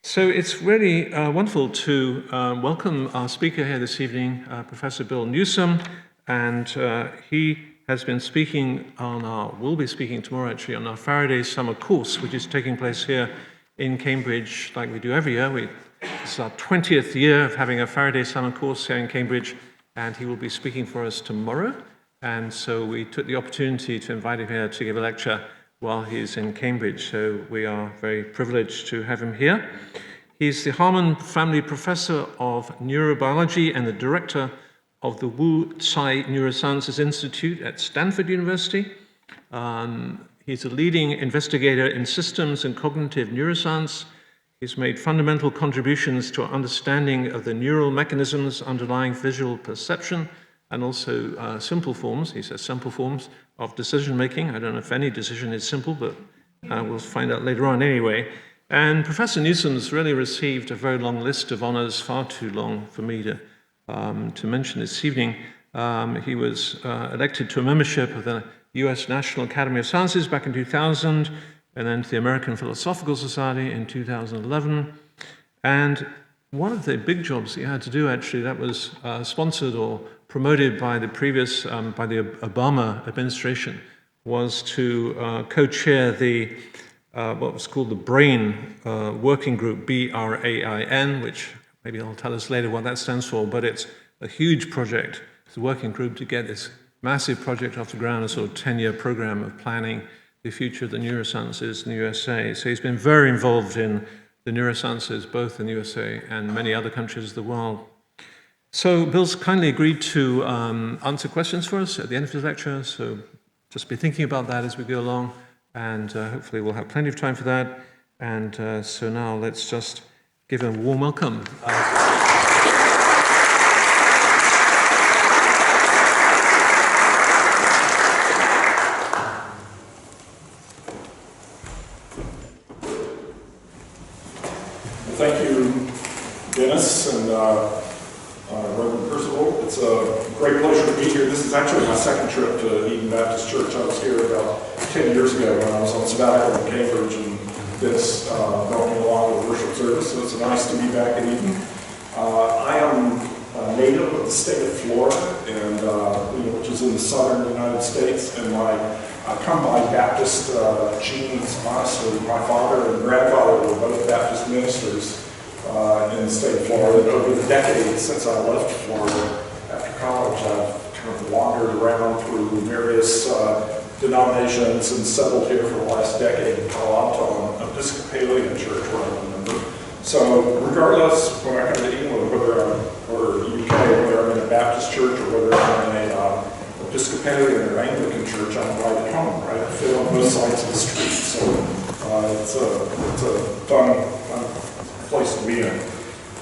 So it's really wonderful to welcome our speaker here this evening, Professor Bill Newsome, and he has been speaking will be speaking tomorrow actually, on our Faraday summer course, which is taking place here in Cambridge like we do every year. This is our 20th year of having a Faraday summer course here in Cambridge, and he will be speaking for us tomorrow. And so we took the opportunity to invite him here to give a lecture while he's in Cambridge, so we are very privileged to have him here. He's the Harman Family Professor of Neurobiology and the Director of the Wu Tsai Neurosciences Institute at Stanford University. He's a leading investigator in systems and cognitive neuroscience. He's made fundamental contributions to our understanding of the neural mechanisms underlying visual perception, and also simple forms, he says simple forms, of decision-making. I don't know if any decision is simple, but we'll find out later on anyway. And Professor Newsome's really received a very long list of honors, far too long for me to mention this evening. He was elected to a membership of the US National Academy of Sciences back in 2000, and then to the American Philosophical Society in 2011. And one of the big jobs he had to do, actually, that was sponsored or promoted by the previous, by the Obama administration, was to co-chair the what was called the BRAIN working group, BRAIN, which maybe I'll tell us later what that stands for, but it's a huge project. It's a working group to get this massive project off the ground, a sort of 10-year program of planning the future of the neurosciences in the USA. So he's been very involved in the neurosciences, both in the USA and many other countries of the world. So Bill's kindly agreed to answer questions for us at the end of his lecture, so just be thinking about that as we go along, and hopefully we'll have plenty of time for that. And so now let's just give him a warm welcome. Thank you, Dennis and Reverend Percival. It's a great pleasure to be here. This is actually my second trip to Eden Baptist Church. I was here about 10 years ago when I was on sabbatical in Cambridge, and Dennis brought me along to the worship service, so it's nice to be back in Eden. I am a native of the state of Florida, and which is in the southern United States, and I come by Baptist genes, honestly. My father and grandfather were both Baptist ministers in the state of Florida. Over the decades since I left Florida after college, I've kind of wandered around through various denominations and settled here for the last decade in Palo Alto, an Episcopalian church where I'm a member. So regardless, when I come to England, or UK, whether I'm in a Baptist church or whether I'm in a Episcopalian or Anglican church, I'm right at home, right? I fit on both sides of the street, so it's a fun place to be in.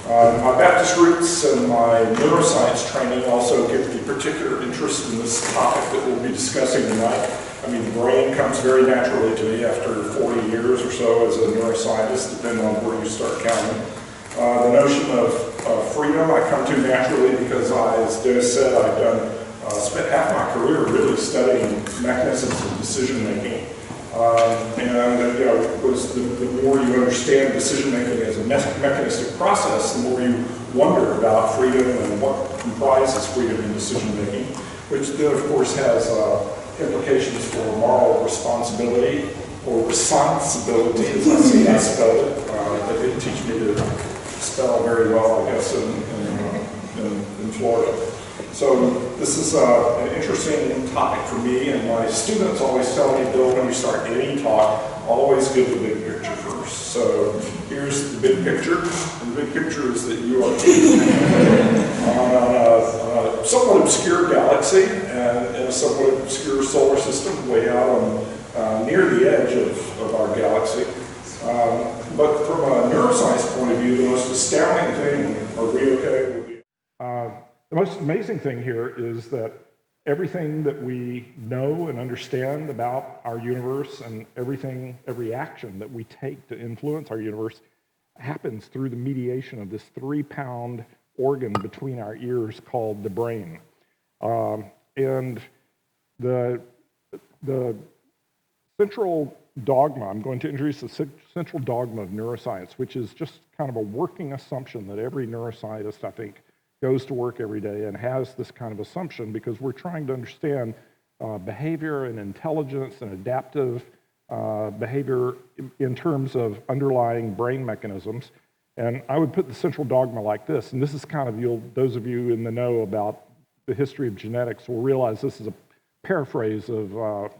My Baptist roots and my neuroscience training also give me particular interest in this topic that we'll be discussing tonight. I mean, the brain comes very naturally to me after 40 years or so as a neuroscientist, depending on where you start counting. The notion of freedom I come to naturally because as Dennis said, I've spent half my career really studying mechanisms of decision-making. The more you understand decision-making as a mechanistic process, the more you wonder about freedom and what comprises freedom in decision-making, which then, of course, has implications for moral responsibility, or responsibility, as I see I spelled it. They didn't teach me to spell very well, I guess, in Florida. So this is an interesting topic for me, and my students always tell me, Bill, when you start any talk, always give the big picture first. So here's the big picture, and the big picture is that you are on a somewhat obscure galaxy and in a somewhat obscure solar system way out on near the edge of our galaxy. But from a neuroscience point of view, the most astounding thing, are we okay? The most amazing thing here is that everything that we know and understand about our universe and every action that we take to influence our universe happens through the mediation of this 3-pound organ between our ears called the brain. And the central dogma. I'm going to introduce the central dogma of neuroscience, which is just kind of a working assumption that every neuroscientist, I think, goes to work every day and has this kind of assumption because we're trying to understand behavior and intelligence and adaptive behavior in terms of underlying brain mechanisms. And I would put the central dogma like this, and this is kind of, those of you in the know about the history of genetics will realize this is a paraphrase of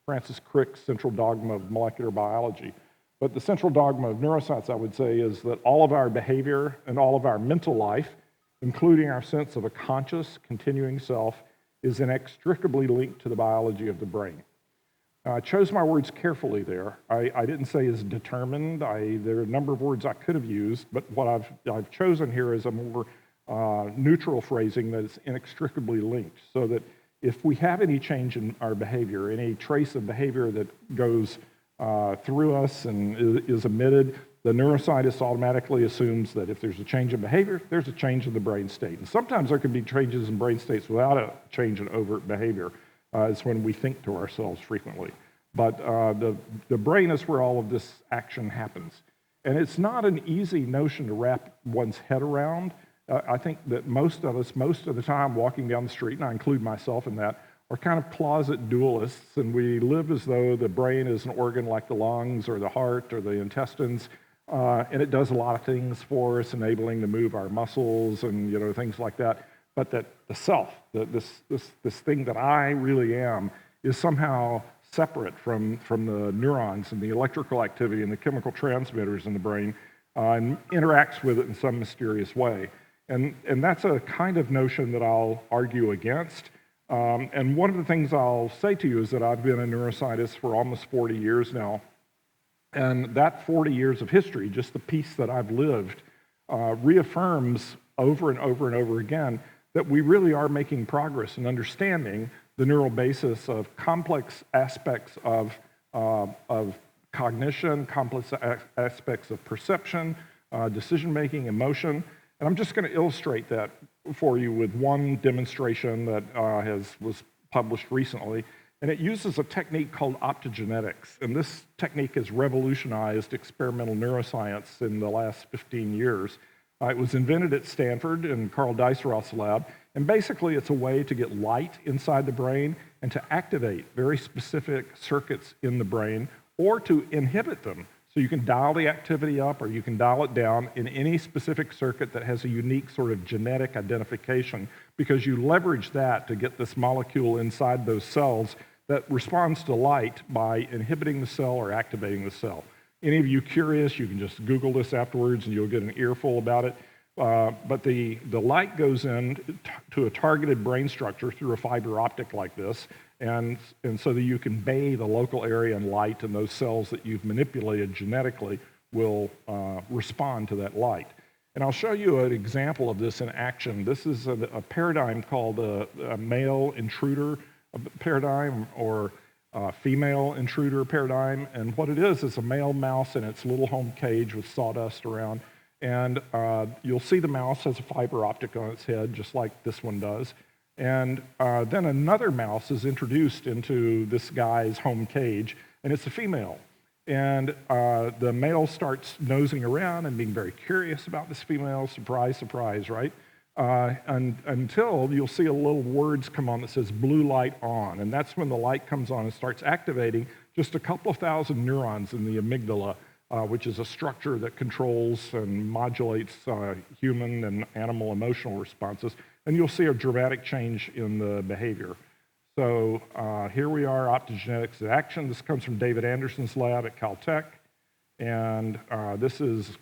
Francis Crick's central dogma of molecular biology. But the central dogma of neuroscience, I would say, is that all of our behavior and all of our mental life, including our sense of a conscious, continuing self, is inextricably linked to the biology of the brain. I chose my words carefully there. I didn't say is determined. There are a number of words I could have used, but what I've chosen here is a more neutral phrasing that is inextricably linked, so that if we have any change in our behavior, any trace of behavior that goes through us and is emitted, the neuroscientist automatically assumes that if there's a change in behavior, there's a change in the brain state. And sometimes there can be changes in brain states without a change in overt behavior. It's when we think to ourselves frequently. But the brain is where all of this action happens. And it's not an easy notion to wrap one's head around. I think that most of us, most of the time walking down the street, and I include myself in that, are kind of closet dualists, and we live as though the brain is an organ like the lungs or the heart or the intestines, and it does a lot of things for us, enabling to move our muscles and things like that. But that the self, this thing that I really am, is somehow separate from the neurons and the electrical activity and the chemical transmitters in the brain, and interacts with it in some mysterious way. And that's a kind of notion that I'll argue against. And one of the things I'll say to you is that I've been a neuroscientist for almost 40 years now. And that 40 years of history, just the piece that I've lived, reaffirms over and over and over again that we really are making progress in understanding the neural basis of complex aspects of cognition, complex aspects of perception, decision-making, emotion. And I'm just going to illustrate that for you with one demonstration that was published recently. And it uses a technique called optogenetics. And this technique has revolutionized experimental neuroscience in the last 15 years. It was invented at Stanford in Carl Dijsselroth's lab. And basically, it's a way to get light inside the brain and to activate very specific circuits in the brain or to inhibit them. So you can dial the activity up or you can dial it down in any specific circuit that has a unique sort of genetic identification, because you leverage that to get this molecule inside those cells that responds to light by inhibiting the cell or activating the cell. Any of you curious, you can just Google this afterwards and you'll get an earful about it. But the light goes in to a targeted brain structure through a fiber optic like this, and so that you can bathe a local area in light, and those cells that you've manipulated genetically will respond to that light. And I'll show you an example of this in action. This is a paradigm called a male intruder paradigm, or female intruder paradigm. And what it is a male mouse in its little home cage with sawdust around. And you'll see the mouse has a fiber optic on its head, just like this one does. And then another mouse is introduced into this guy's home cage, and it's a female. And the male starts nosing around and being very curious about this female. Surprise, surprise, right? Until you'll see a little words come on that says blue light on. And that's when the light comes on and starts activating just a couple of thousand neurons in the amygdala, which is a structure that controls and modulates human and animal emotional responses. And you'll see a dramatic change in the behavior. So here we are, optogenetics in action. This comes from David Anderson's lab at Caltech. And this is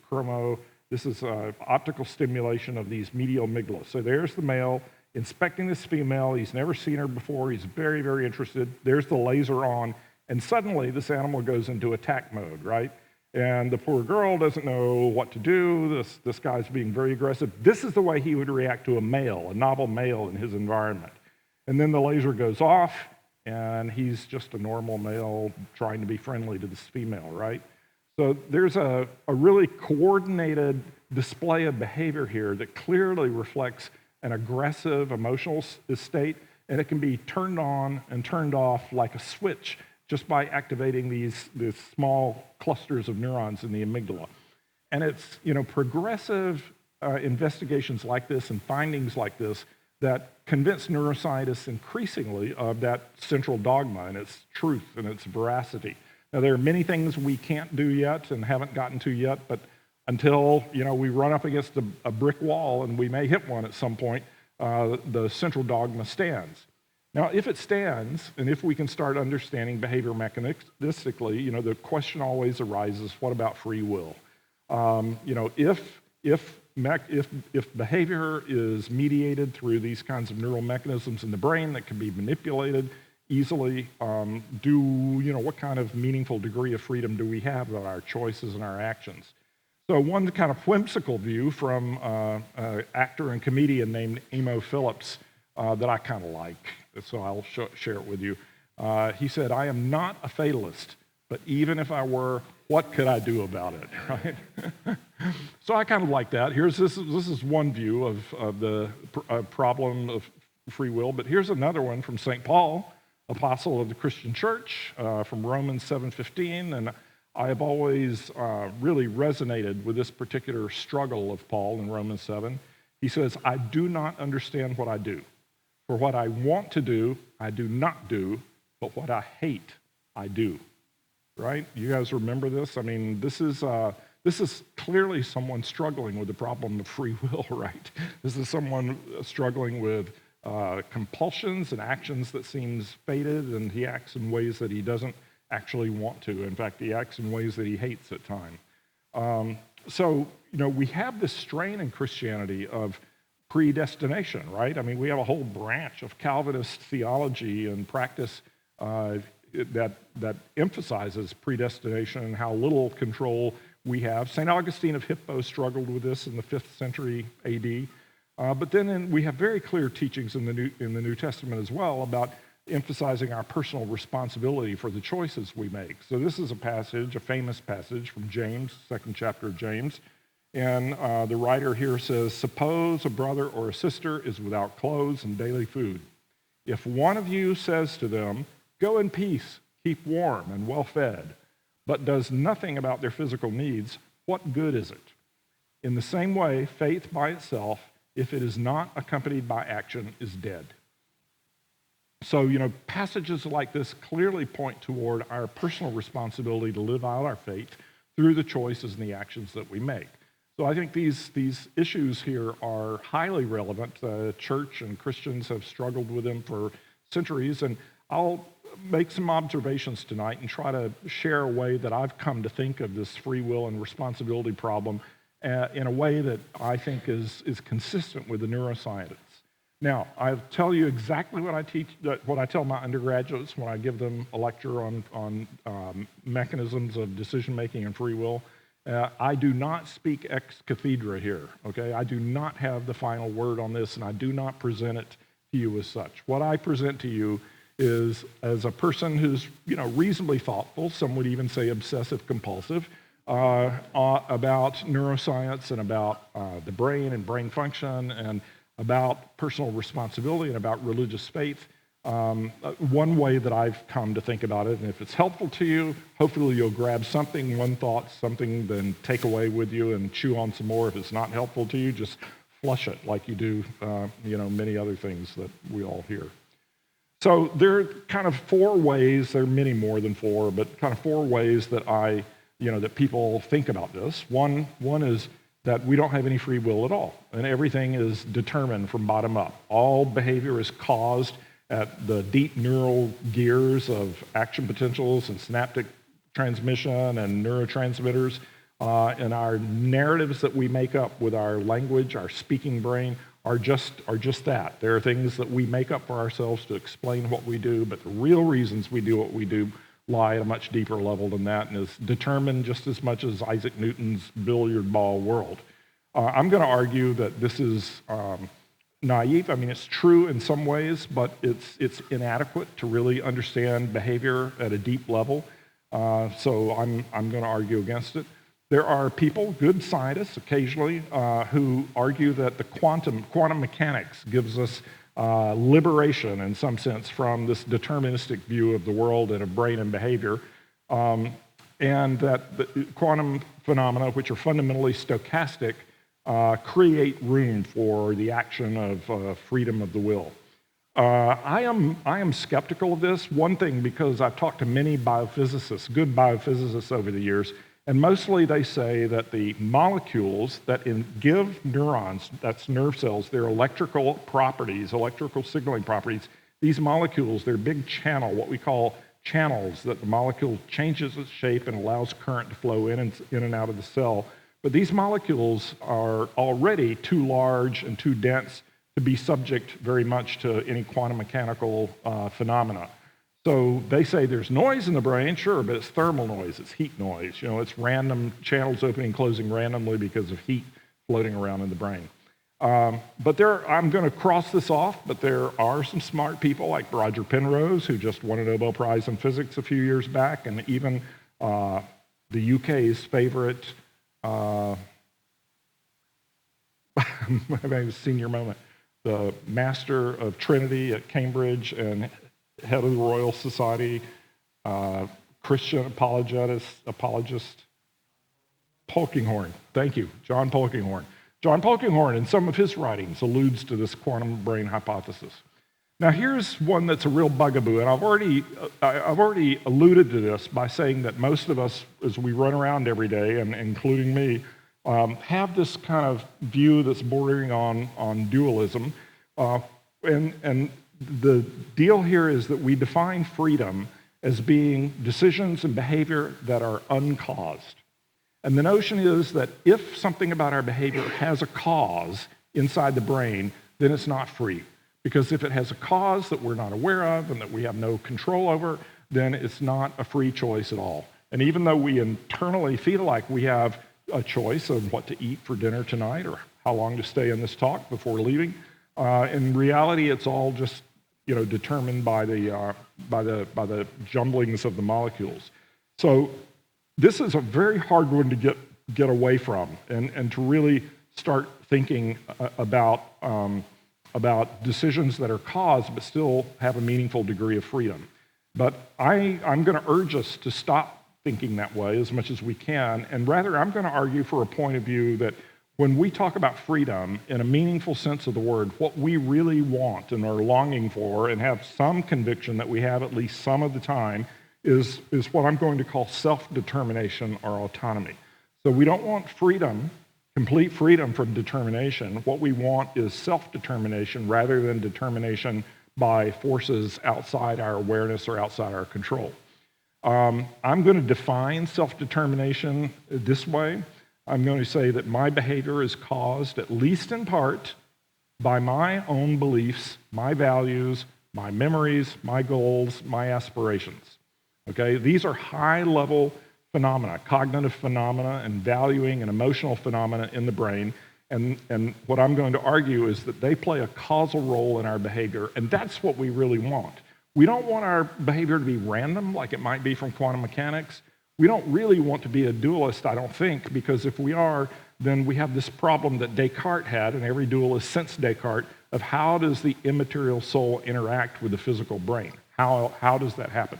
optical stimulation of these medial amygdala. So there's the male inspecting this female. He's never seen her before. He's very, very interested. There's the laser on. And suddenly this animal goes into attack mode, right? And the poor girl doesn't know what to do. This guy's being very aggressive. This is the way he would react to a male, a novel male in his environment. And then the laser goes off, and he's just a normal male trying to be friendly to this female, right? So there's a really coordinated display of behavior here that clearly reflects an aggressive emotional state, and it can be turned on and turned off like a switch just by activating these small clusters of neurons in the amygdala. And it's, progressive investigations like this and findings like this that convince neuroscientists increasingly of that central dogma and its truth and its veracity. Now, there are many things we can't do yet and haven't gotten to yet, but until, we run up against a brick wall, and we may hit one at some point, the central dogma stands. Now, if it stands, and if we can start understanding behavior mechanistically, the question always arises, what about free will? If behavior is mediated through these kinds of neural mechanisms in the brain that can be manipulated easily, what kind of meaningful degree of freedom do we have about our choices and our actions? So one kind of whimsical view from an actor and comedian named Emo Phillips that I kind of like, so I'll share it with you. He said, "I am not a fatalist, but even if I were, what could I do about it?" Right? So I kind of like that. This is one view of the problem of free will, but here's another one from St. Paul, apostle of the Christian church, from Romans 7:15, and I have always really resonated with this particular struggle of Paul in Romans 7. He says, "I do not understand what I do. For what I want to do, I do not do, but what I hate, I do." Right? You guys remember this? I mean, this is clearly someone struggling with the problem of free will, right? This is someone struggling with compulsions and actions that seems fated, and he acts in ways that he doesn't actually want to. In fact, he acts in ways that he hates at times. So, we have this strain in Christianity of predestination, right? I mean, we have a whole branch of Calvinist theology and practice that emphasizes predestination and how little control we have. St. Augustine of Hippo struggled with this in the 5th century AD. But then we have very clear teachings in the New Testament as well about emphasizing our personal responsibility for the choices we make. So this is a famous passage from James, 2nd chapter of James. And the writer here says, "Suppose a brother or a sister is without clothes and daily food. If one of you says to them, 'Go in peace, keep warm and well fed,' but does nothing about their physical needs, what good is it? In the same way, faith by itself, if it is not accompanied by action, is dead." So, passages like this clearly point toward our personal responsibility to live out our faith through the choices and the actions that we make. So I think these issues here are highly relevant. The church and Christians have struggled with them for centuries, and I'll make some observations tonight and try to share a way that I've come to think of this free will and responsibility problem in a way that I think is consistent with the neuroscientists. Now, I'll tell you exactly what I tell my undergraduates when I give them a lecture on mechanisms of decision-making and free will. I do not speak ex cathedra here, okay? I do not have the final word on this, and I do not present it to you as such. What I present to you is as a person who's, reasonably thoughtful, some would even say obsessive-compulsive, about neuroscience and about the brain and brain function and about personal responsibility and about religious faith. One way that I've come to think about it, and if it's helpful to you, hopefully you'll grab something, one thought, something, then take away with you and chew on some more. If it's not helpful to you, just flush it like you do, many other things that we all hear. So there are kind of 4 ways, there are many more than 4, but kind of 4 ways that that people think about this. One is that we don't have any free will at all, and everything is determined from bottom up. All behavior is caused at the deep neural gears of action potentials and synaptic transmission and neurotransmitters, and our narratives that we make up with our language, our speaking brain, are just that. There are things that we make up for ourselves to explain what we do, but the real reasons we do what we do lie at a much deeper level than that, and is determined just as much as Isaac Newton's billiard ball world. I'm going to argue that this is naive. I mean, it's true in some ways, but it's inadequate to really understand behavior at a deep level. So I'm going to argue against it. There are people, good scientists occasionally, who argue that the quantum mechanics gives us liberation in some sense from this deterministic view of the world and of brain and behavior, and that the quantum phenomena, which are fundamentally stochastic, create room for the action of freedom of the will. I am skeptical of this. One thing, because I've talked to many biophysicists, good biophysicists over the years, and mostly they say that the molecules that give neurons, that's nerve cells, their electrical properties, electrical signaling properties, these molecules, they're big channel, what we call channels, that the molecule changes its shape and allows current to flow in and out of the cell. But these molecules are already too large and too dense to be subject very much to any quantum mechanical phenomena. So they say there's noise in the brain, sure, but it's thermal noise, it's heat noise. You know, it's random channels opening and closing randomly because of heat floating around in the brain. But I'm going to cross this off, but there are some smart people like Roger Penrose, who just won a Nobel Prize in Physics a few years back, and even the UK's favorite, I'm having a senior moment, the Master of Trinity at Cambridge and head of the Royal Society, Christian apologist, Polkinghorne. Thank you, John Polkinghorne. John Polkinghorne, in some of his writings, alludes to this quantum brain hypothesis. Now, here's one that's a real bugaboo, and I've already alluded to this by saying that most of us, as we run around every day, and including me, have this kind of view that's bordering on dualism. And the deal here is that we define freedom as being decisions and behavior that are uncaused. And the notion is that if something about our behavior has a cause inside the brain, then it's not free. Because if it has a cause that we're not aware of and that we have no control over, then it's not a free choice at all. And even though we internally feel like we have a choice of what to eat for dinner tonight or how long to stay in this talk before leaving, in reality, it's all just determined by the jumblings of the molecules. So this is a very hard one to get away from and to really start thinking about decisions that are caused but still have a meaningful degree of freedom. But I'm going to urge us to stop thinking that way as much as we can, and rather I'm going to argue for a point of view that when we talk about freedom in a meaningful sense of the word, what we really want and are longing for and have some conviction that we have at least some of the time is what I'm going to call self-determination or autonomy. So we don't want freedom, complete freedom from determination. What we want is self-determination rather than determination by forces outside our awareness or outside our control. I'm going to define self-determination this way. I'm going to say that my behavior is caused, at least in part, by my own beliefs, my values, my memories, my goals, my aspirations. Okay, these are high-level phenomena, cognitive phenomena and valuing and emotional phenomena in the brain. And what I'm going to argue is that they play a causal role in our behavior, and that's what we really want. We don't want our behavior to be random, like it might be from quantum mechanics. We don't really want to be a dualist, I don't think, because if we are, then we have this problem that Descartes had, and every dualist since Descartes, of how does the immaterial soul interact with the physical brain? How does that happen?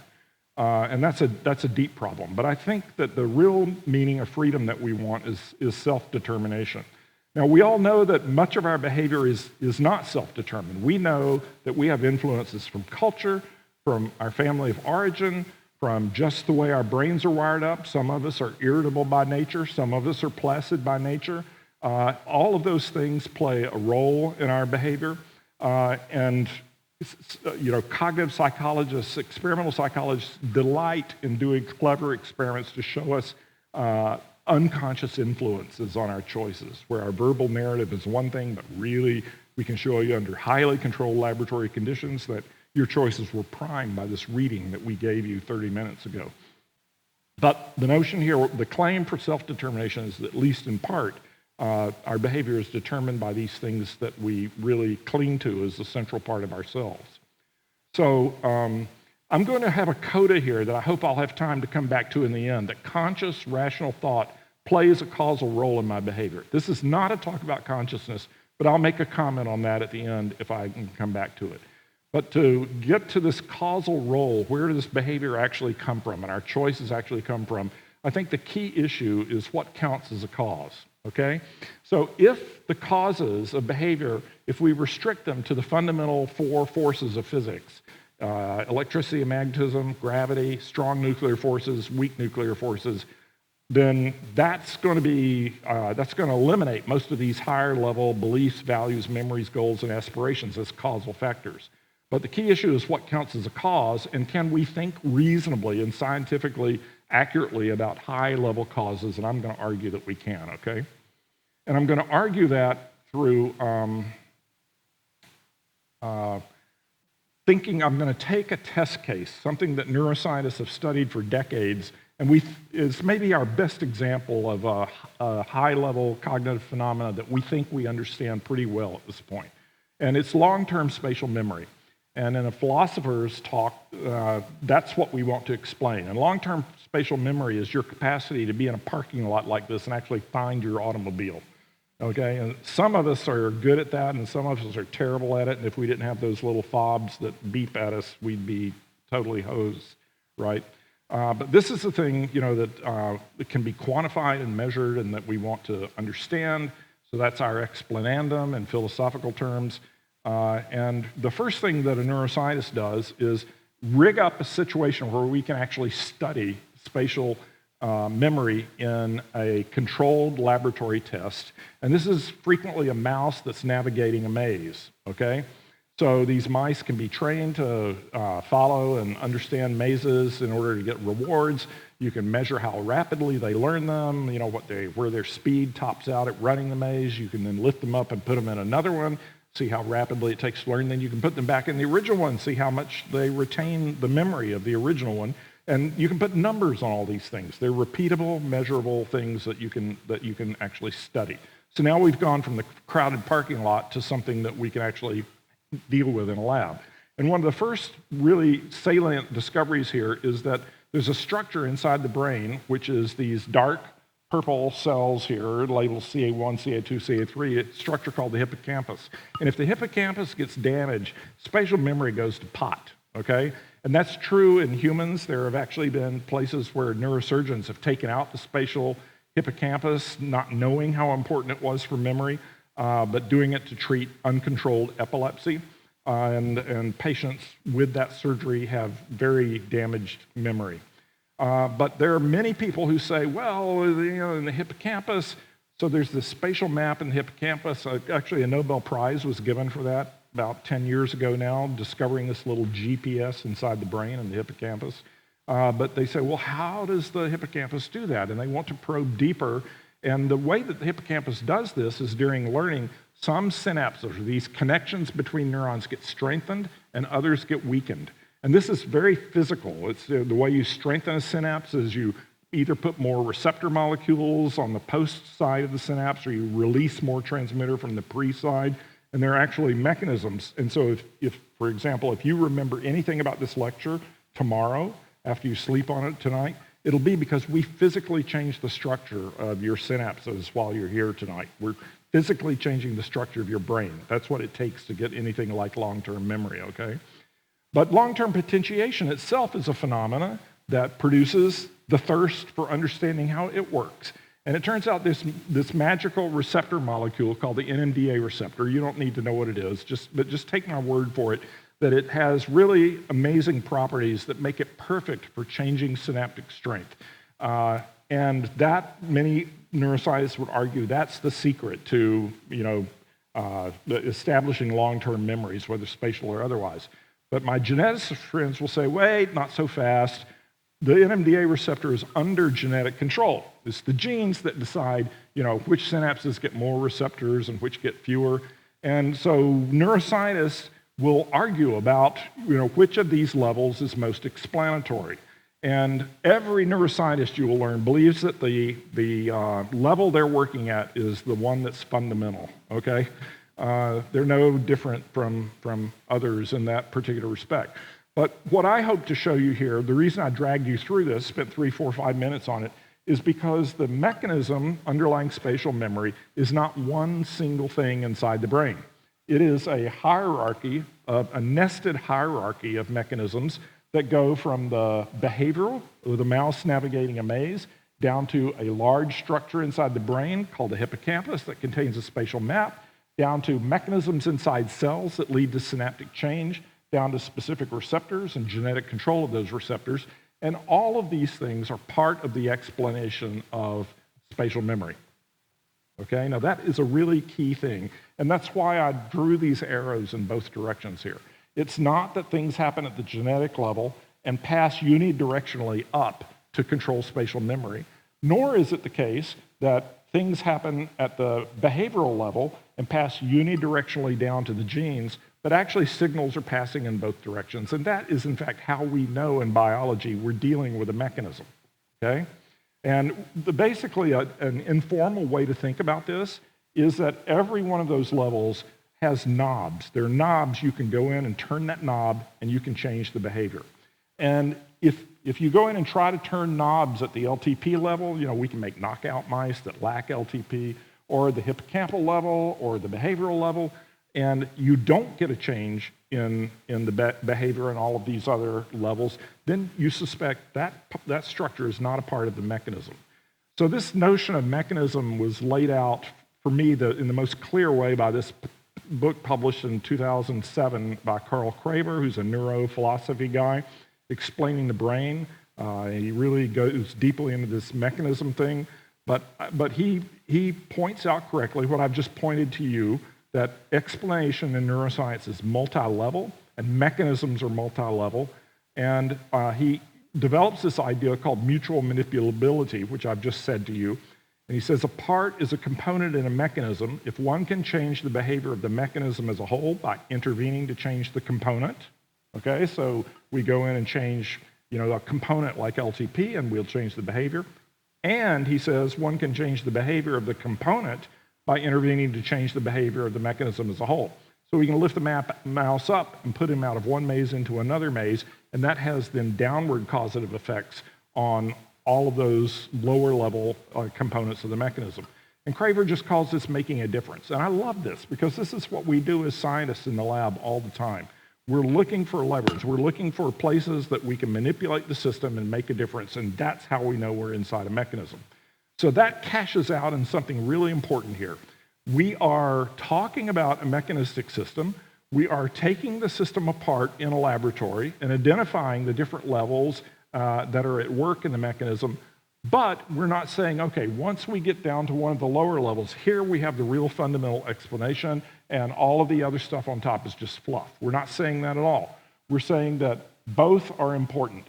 And that's a deep problem. But I think that the real meaning of freedom that we want is self-determination. Now, we all know that much of our behavior is not self-determined. We know that we have influences from culture, from our family of origin, from just the way our brains are wired up. Some of us are irritable by nature. Some of us are placid by nature. All of those things play a role in our behavior. And cognitive psychologists, experimental psychologists delight in doing clever experiments to show us unconscious influences on our choices, where our verbal narrative is one thing, but really we can show you under highly controlled laboratory conditions that your choices were primed by this reading that we gave you 30 minutes ago. But the notion here, the claim for self-determination is that, at least in part, our behavior is determined by these things that we really cling to as the central part of ourselves. So I'm going to have a coda here that I hope I'll have time to come back to in the end, that conscious, rational thought plays a causal role in my behavior. This is not a talk about consciousness. But I'll make a comment on that at the end if I can come back to it. But to get to this causal role, where does behavior actually come from and our choices actually come from, I think the key issue is what counts as a cause, okay? So if the causes of behavior, if we restrict them to the fundamental four forces of physics, electricity and magnetism, gravity, strong nuclear forces, weak nuclear forces, then that's going to eliminate most of these higher level beliefs, values, memories, goals, and aspirations as causal factors. But the key issue is what counts as a cause, and can we think reasonably and scientifically accurately about high-level causes, and I'm going to argue that we can, okay? And I'm going to argue that through thinking I'm going to take a test case, something that neuroscientists have studied for decades, and it's maybe our best example of a high-level cognitive phenomena that we think we understand pretty well at this point. And it's long-term spatial memory. And in a philosopher's talk, that's what we want to explain. And long-term spatial memory is your capacity to be in a parking lot like this and actually find your automobile, okay? And some of us are good at that, and some of us are terrible at it, and if we didn't have those little fobs that beep at us, we'd be totally hosed, right? But this is the thing, that it can be quantified and measured and that we want to understand, so that's our explanandum in philosophical terms. And the first thing that a neuroscientist does is rig up a situation where we can actually study spatial memory in a controlled laboratory test. And this is frequently a mouse that's navigating a maze, okay? So these mice can be trained to follow and understand mazes in order to get rewards. You can measure how rapidly they learn them, where their speed tops out at running the maze. You can then lift them up and put them in another one, see how rapidly it takes to learn. Then you can put them back in the original one, see how much they retain the memory of the original one. And you can put numbers on all these things. They're repeatable, measurable things that you can actually study. So now we've gone from the crowded parking lot to something that we can actually deal with in a lab. And one of the first really salient discoveries here is that there's a structure inside the brain, which is these dark purple cells here, labeled CA1, CA2, CA3, a structure called the hippocampus. And if the hippocampus gets damaged, spatial memory goes to pot, okay? And that's true in humans. There have actually been places where neurosurgeons have taken out the spatial hippocampus, not knowing how important it was for memory, but doing it to treat uncontrolled epilepsy. And patients with that surgery have very damaged memory. But there are many people who say, well, in the hippocampus, so there's this spatial map in the hippocampus. Actually, a Nobel Prize was given for that about 10 years ago now, discovering this little GPS inside the brain in the hippocampus. But they say, well, how does the hippocampus do that? And they want to probe deeper. And the way that the hippocampus does this is during learning, some synapses, or these connections between neurons, get strengthened and others get weakened. And this is very physical. It's the way you strengthen a synapse is you either put more receptor molecules on the post side of the synapse or you release more transmitter from the pre side. And there are actually mechanisms. And so if, for example, if you remember anything about this lecture tomorrow, after you sleep on it tonight, it'll be because we physically changed the structure of your synapses while you're here tonight. We're physically changing the structure of your brain. That's what it takes to get anything like long-term memory, okay? But long-term potentiation itself is a phenomena that produces the thirst for understanding how it works. And it turns out this magical receptor molecule called the NMDA receptor, you don't need to know what it is, but just take my word for it, that it has really amazing properties that make it perfect for changing synaptic strength. And that, many neuroscientists would argue, that's the secret to establishing long-term memories, whether spatial or otherwise. But my geneticist friends will say, wait, not so fast. The NMDA receptor is under genetic control. It's the genes that decide, which synapses get more receptors and which get fewer. And so neuroscientists will argue about, which of these levels is most explanatory. And every neuroscientist you will learn believes that the level they're working at is the one that's fundamental, okay? They're no different from others in that particular respect. But what I hope to show you here, the reason I dragged you through this, spent 3, 4, 5 minutes on it, is because the mechanism underlying spatial memory is not one single thing inside the brain. It is a hierarchy, a nested hierarchy of mechanisms that go from the behavioral, or the mouse navigating a maze, down to a large structure inside the brain called the hippocampus that contains a spatial map, down to mechanisms inside cells that lead to synaptic change, down to specific receptors and genetic control of those receptors. And all of these things are part of the explanation of spatial memory. Okay, now that is a really key thing, and that's why I drew these arrows in both directions here. It's not that things happen at the genetic level and pass unidirectionally up to control spatial memory, nor is it the case that things happen at the behavioral level and pass unidirectionally down to the genes, but actually signals are passing in both directions. And that is, in fact, how we know in biology we're dealing with a mechanism, okay? And basically, an informal way to think about this is that every one of those levels has knobs. There are knobs you can go in and turn that knob, and you can change the behavior. And if you go in and try to turn knobs at the LTP level, we can make knockout mice that lack LTP, or the hippocampal level, or the behavioral level, and you don't get a change in the behavior and all of these other levels, then you suspect that structure is not a part of the mechanism. So this notion of mechanism was laid out for me in the most clear way by this book published in 2007 by Carl Craver, who's a neurophilosophy guy, explaining the brain. He really goes deeply into this mechanism thing, but he points out correctly what I've just pointed to you, that explanation in neuroscience is multi-level and mechanisms are multi-level, and he develops this idea called mutual manipulability, which I've just said to you. And he says a part is a component in a mechanism if one can change the behavior of the mechanism as a whole by intervening to change the component. Okay, so we go in and change a component like LTP and we'll change the behavior. And he says one can change the behavior of the component by intervening to change the behavior of the mechanism as a whole. So we can lift the mouse up and put him out of one maze into another maze, and that has then downward causative effects on all of those lower level components of the mechanism. And Craver just calls this making a difference. And I love this because this is what we do as scientists in the lab all the time. We're looking for levers. We're looking for places that we can manipulate the system and make a difference, and that's how we know we're inside a mechanism. So that cashes out in something really important here. We are talking about a mechanistic system. We are taking the system apart in a laboratory and identifying the different levels that are at work in the mechanism, but we're not saying, okay, once we get down to one of the lower levels, here we have the real fundamental explanation and all of the other stuff on top is just fluff. We're not saying that at all. We're saying that both are important.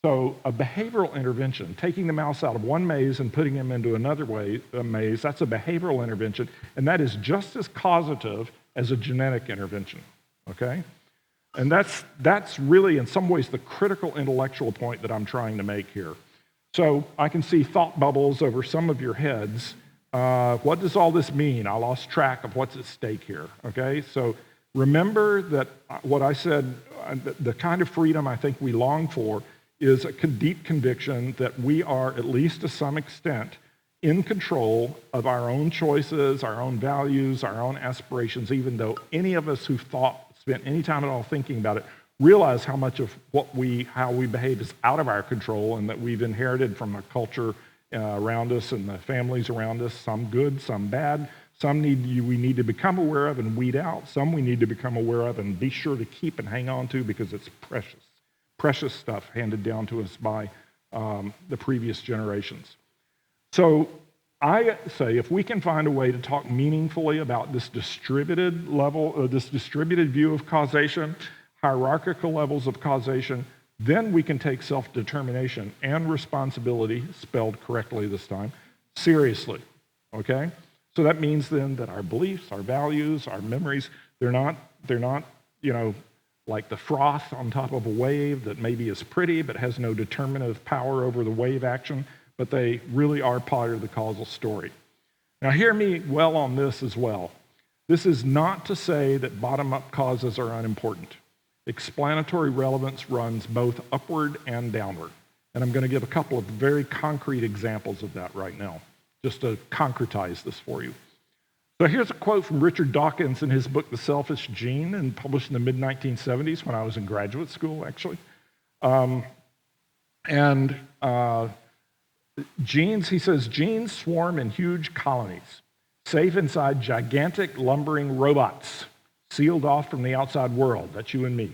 So a behavioral intervention, taking the mouse out of one maze and putting him into another maze, that's a behavioral intervention, and that is just as causative as a genetic intervention, okay? And that's really, in some ways, the critical intellectual point that I'm trying to make here. So I can see thought bubbles over some of your heads. What does all this mean? I lost track of what's at stake here, okay? So remember that what I said, the kind of freedom I think we long for is a deep conviction that we are, at least to some extent, in control of our own choices, our own values, our own aspirations, even though any of us who've spent any time at all thinking about it, realize how much of how we behave is out of our control and that we've inherited from a culture around us and the families around us, some good, some bad. Some we need to become aware of and weed out. Some we need to become aware of and be sure to keep and hang on to because it's precious stuff handed down to us by the previous generations. So I say if we can find a way to talk meaningfully about this distributed level, this distributed view of causation, hierarchical levels of causation, then we can take self-determination and responsibility, spelled correctly this time, seriously, okay? So that means then that our beliefs, our values, our memories, they're not, like the froth on top of a wave that maybe is pretty but has no determinative power over the wave action, but they really are part of the causal story. Now hear me well on this as well. This is not to say that bottom-up causes are unimportant. Explanatory relevance runs both upward and downward. And I'm going to give a couple of very concrete examples of that right now, just to concretize this for you. So here's a quote from Richard Dawkins in his book, The Selfish Gene, and published in the mid-1970s when I was in graduate school, actually. Genes, he says, genes swarm in huge colonies, safe inside gigantic lumbering robots, sealed off from the outside world, that's you and me,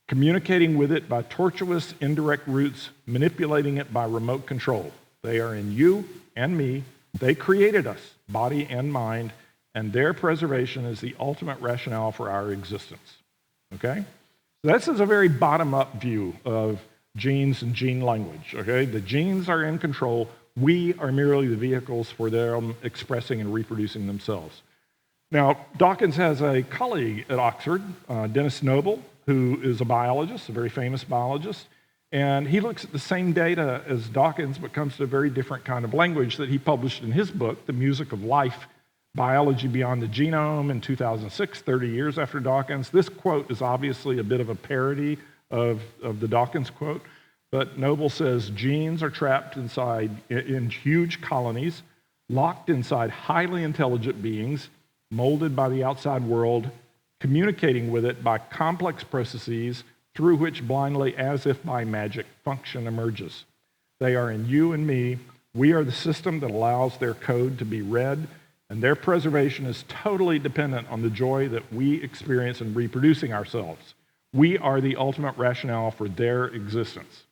communicating with it by tortuous indirect routes, manipulating it by remote control. They are in you and me. They created us, body and mind, and their preservation is the ultimate rationale for our existence. Okay? So this is a very bottom-up view of genes and gene language. Okay? The genes are in control. We are merely the vehicles for them expressing and reproducing themselves. Now, Dawkins has a colleague at Oxford, Dennis Noble, who is a biologist, a very famous biologist, and he looks at the same data as Dawkins, but comes to a very different kind of language that he published in his book, The Music of Life, Biology Beyond the Genome, in 2006, 30 years after Dawkins. This quote is obviously a bit of a parody of the Dawkins quote, but Noble says, genes are trapped in huge colonies, locked inside highly intelligent beings, molded by the outside world, communicating with it by complex processes through which blindly, as if by magic, function emerges. They are in you and me. We are the system that allows their code to be read, and their preservation is totally dependent on the joy that we experience in reproducing ourselves. We are the ultimate rationale for their existence.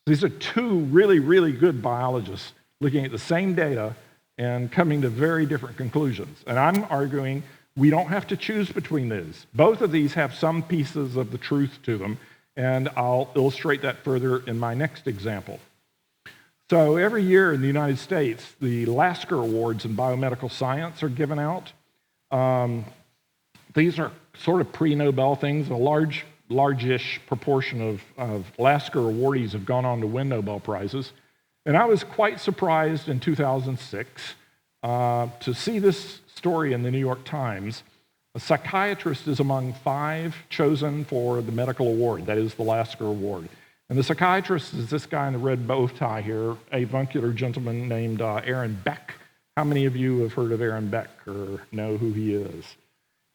These are two really, really good biologists looking at the same data and coming to very different conclusions. And I'm arguing we don't have to choose between these. Both of these have some pieces of the truth to them, and I'll illustrate that further in my next example. So every year in the United States, the Lasker Awards in biomedical science are given out. These are sort of pre-Nobel things. A large-ish proportion of Lasker awardees have gone on to win Nobel Prizes. And I was quite surprised in 2006 to see this story in the New York Times. A psychiatrist is among 5 chosen for the medical award, that is the Lasker Award. And the psychiatrist is this guy in the red bow tie here, a avuncular gentleman named Aaron Beck. How many of you have heard of Aaron Beck or know who he is?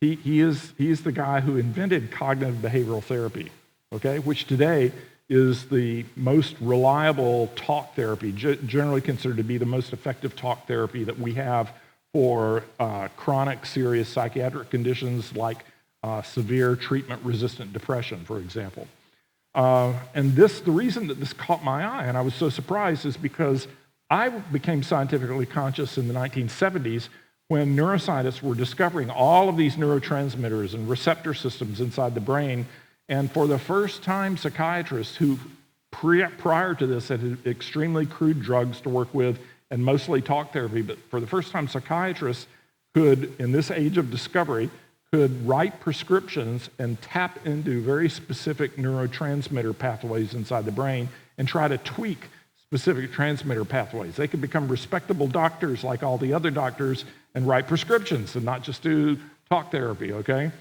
He's the guy who invented cognitive behavioral therapy, okay, which today is the most reliable talk therapy, generally considered to be the most effective talk therapy that we have for chronic, serious psychiatric conditions like severe treatment-resistant depression, for example. And the reason that this caught my eye, and I was so surprised, is because I became scientifically conscious in the 1970s when neuroscientists were discovering all of these neurotransmitters and receptor systems inside the brain. And for the first time, psychiatrists who prior to this had extremely crude drugs to work with and mostly talk therapy, but for the first time, psychiatrists could, in this age of discovery, could write prescriptions and tap into very specific neurotransmitter pathways inside the brain and try to tweak specific transmitter pathways. They could become respectable doctors like all the other doctors and write prescriptions and not just do talk therapy, okay?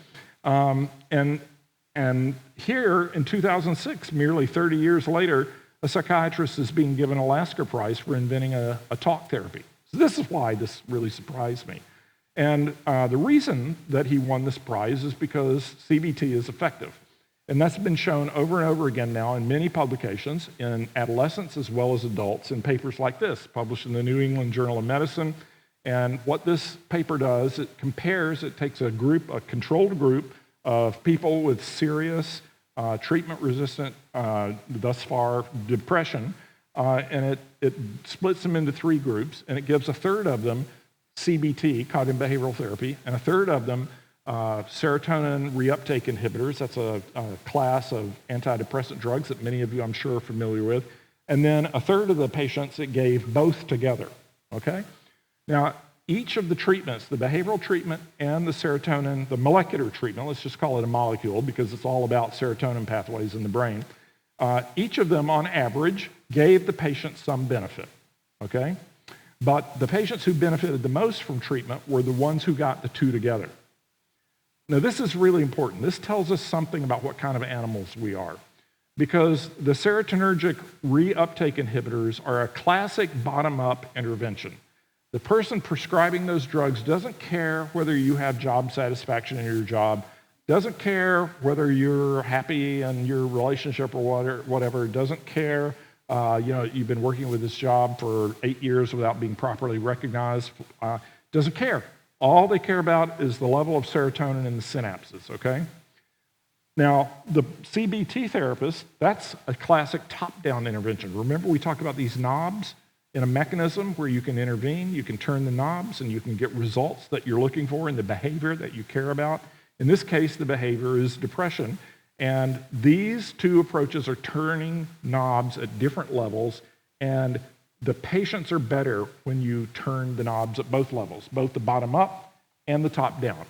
And here in 2006, merely 30 years later, a psychiatrist is being given a Lasker Prize for inventing a talk therapy. So this is why this really surprised me. And the reason that he won this prize is because CBT is effective. And that's been shown over and over again now in many publications, in adolescents as well as adults, in papers like this, published in the New England Journal of Medicine. And what this paper does, it takes a controlled group of people with serious treatment-resistant, thus far, depression, and it splits them into 3 groups, and it gives a third of them CBT, cognitive behavioral therapy, and a third of them serotonin reuptake inhibitors. That's a class of antidepressant drugs that many of you, I'm sure, are familiar with. And then a third of the patients, it gave both together, okay? Now, each of the treatments, the behavioral treatment and the serotonin, the molecular treatment, let's just call it a molecule because it's all about serotonin pathways in the brain, each of them, on average, gave the patient some benefit, okay? But the patients who benefited the most from treatment were the ones who got the 2 together. Now, this is really important. This tells us something about what kind of animals we are. because the serotonergic reuptake inhibitors are a classic bottom-up intervention. The person prescribing those drugs doesn't care whether you have job satisfaction in your job, doesn't care whether you're happy in your relationship or whatever, doesn't care, you've been working with this job for 8 years without being properly recognized, doesn't care. All they care about is the level of serotonin in the synapses, okay? Now, the CBT therapist, that's a classic top-down intervention. Remember we talked about these knobs in a mechanism where you can intervene, you can turn the knobs, and you can get results that you're looking for in the behavior that you care about. In this case, the behavior is depression, and these two approaches are turning knobs at different levels, and the patients are better when you turn the knobs at both levels, both the bottom-up and the top-down.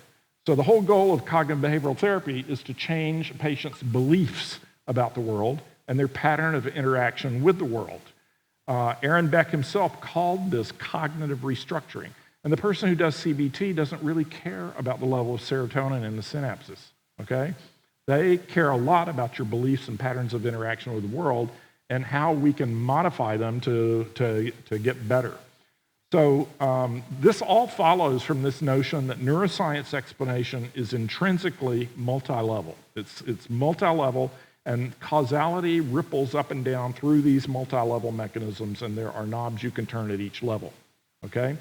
So the whole goal of cognitive behavioral therapy is to change a patient's beliefs about the world and their pattern of interaction with the world. Aaron Beck himself called this cognitive restructuring. And the person who does CBT doesn't really care about the level of serotonin in the synapses, okay? They care a lot about your beliefs and patterns of interaction with the world and how we can modify them to get better. So this all follows from this notion that neuroscience explanation is intrinsically multi-level. It's multi-level, and causality ripples up and down through these multi-level mechanisms, and there are knobs you can turn at each level, okay?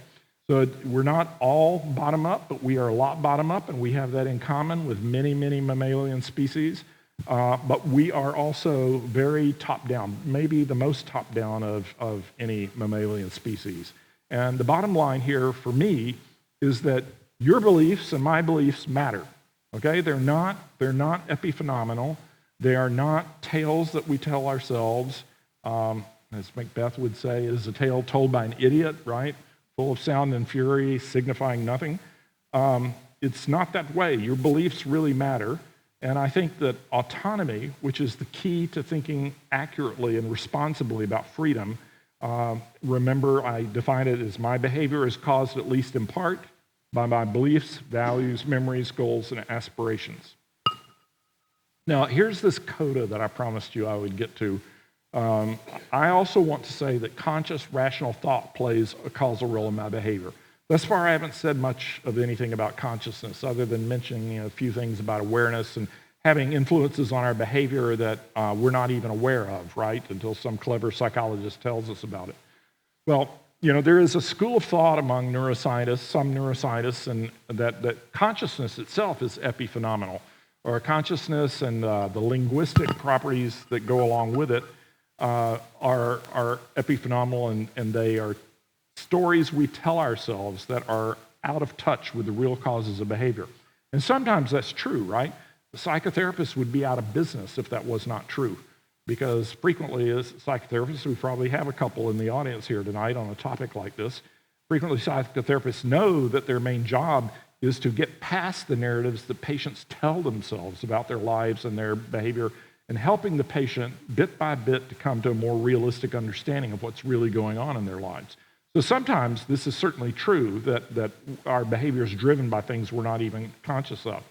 So we're not all bottom-up, but we are a lot bottom-up, and we have that in common with many, many mammalian species. But we are also very top-down, maybe the most top-down of any mammalian species. And the bottom line here for me is that your beliefs and my beliefs matter, okay? They're not epiphenomenal. They are not tales that we tell ourselves. As Macbeth would say, it is a tale told by an idiot, right? Full of sound and fury, signifying nothing. It's not that way. Your beliefs really matter. And I think that autonomy, which is the key to thinking accurately and responsibly about freedom, remember I define it as my behavior is caused at least in part by my beliefs, values, memories, goals, and aspirations. Now, here's this coda that I promised you I would get to. I also want to say that conscious, rational thought plays a causal role in my behavior. Thus far, I haven't said much of anything about consciousness other than mentioning a few things about awareness and having influences on our behavior that we're not even aware of, right, until some clever psychologist tells us about it. Well, there is a school of thought among neuroscientists, some neuroscientists, and that consciousness itself is epiphenomenal, or consciousness and the linguistic properties that go along with it are epiphenomenal, and they are stories we tell ourselves that are out of touch with the real causes of behavior. And sometimes that's true, right? The psychotherapist would be out of business if that was not true, because frequently as psychotherapists, we probably have a couple in the audience here tonight on a topic like this, frequently psychotherapists know that their main job is to get past the narratives that patients tell themselves about their lives and their behavior, and helping the patient bit by bit to come to a more realistic understanding of what's really going on in their lives. So sometimes this is certainly true that our behavior is driven by things we're not even conscious of.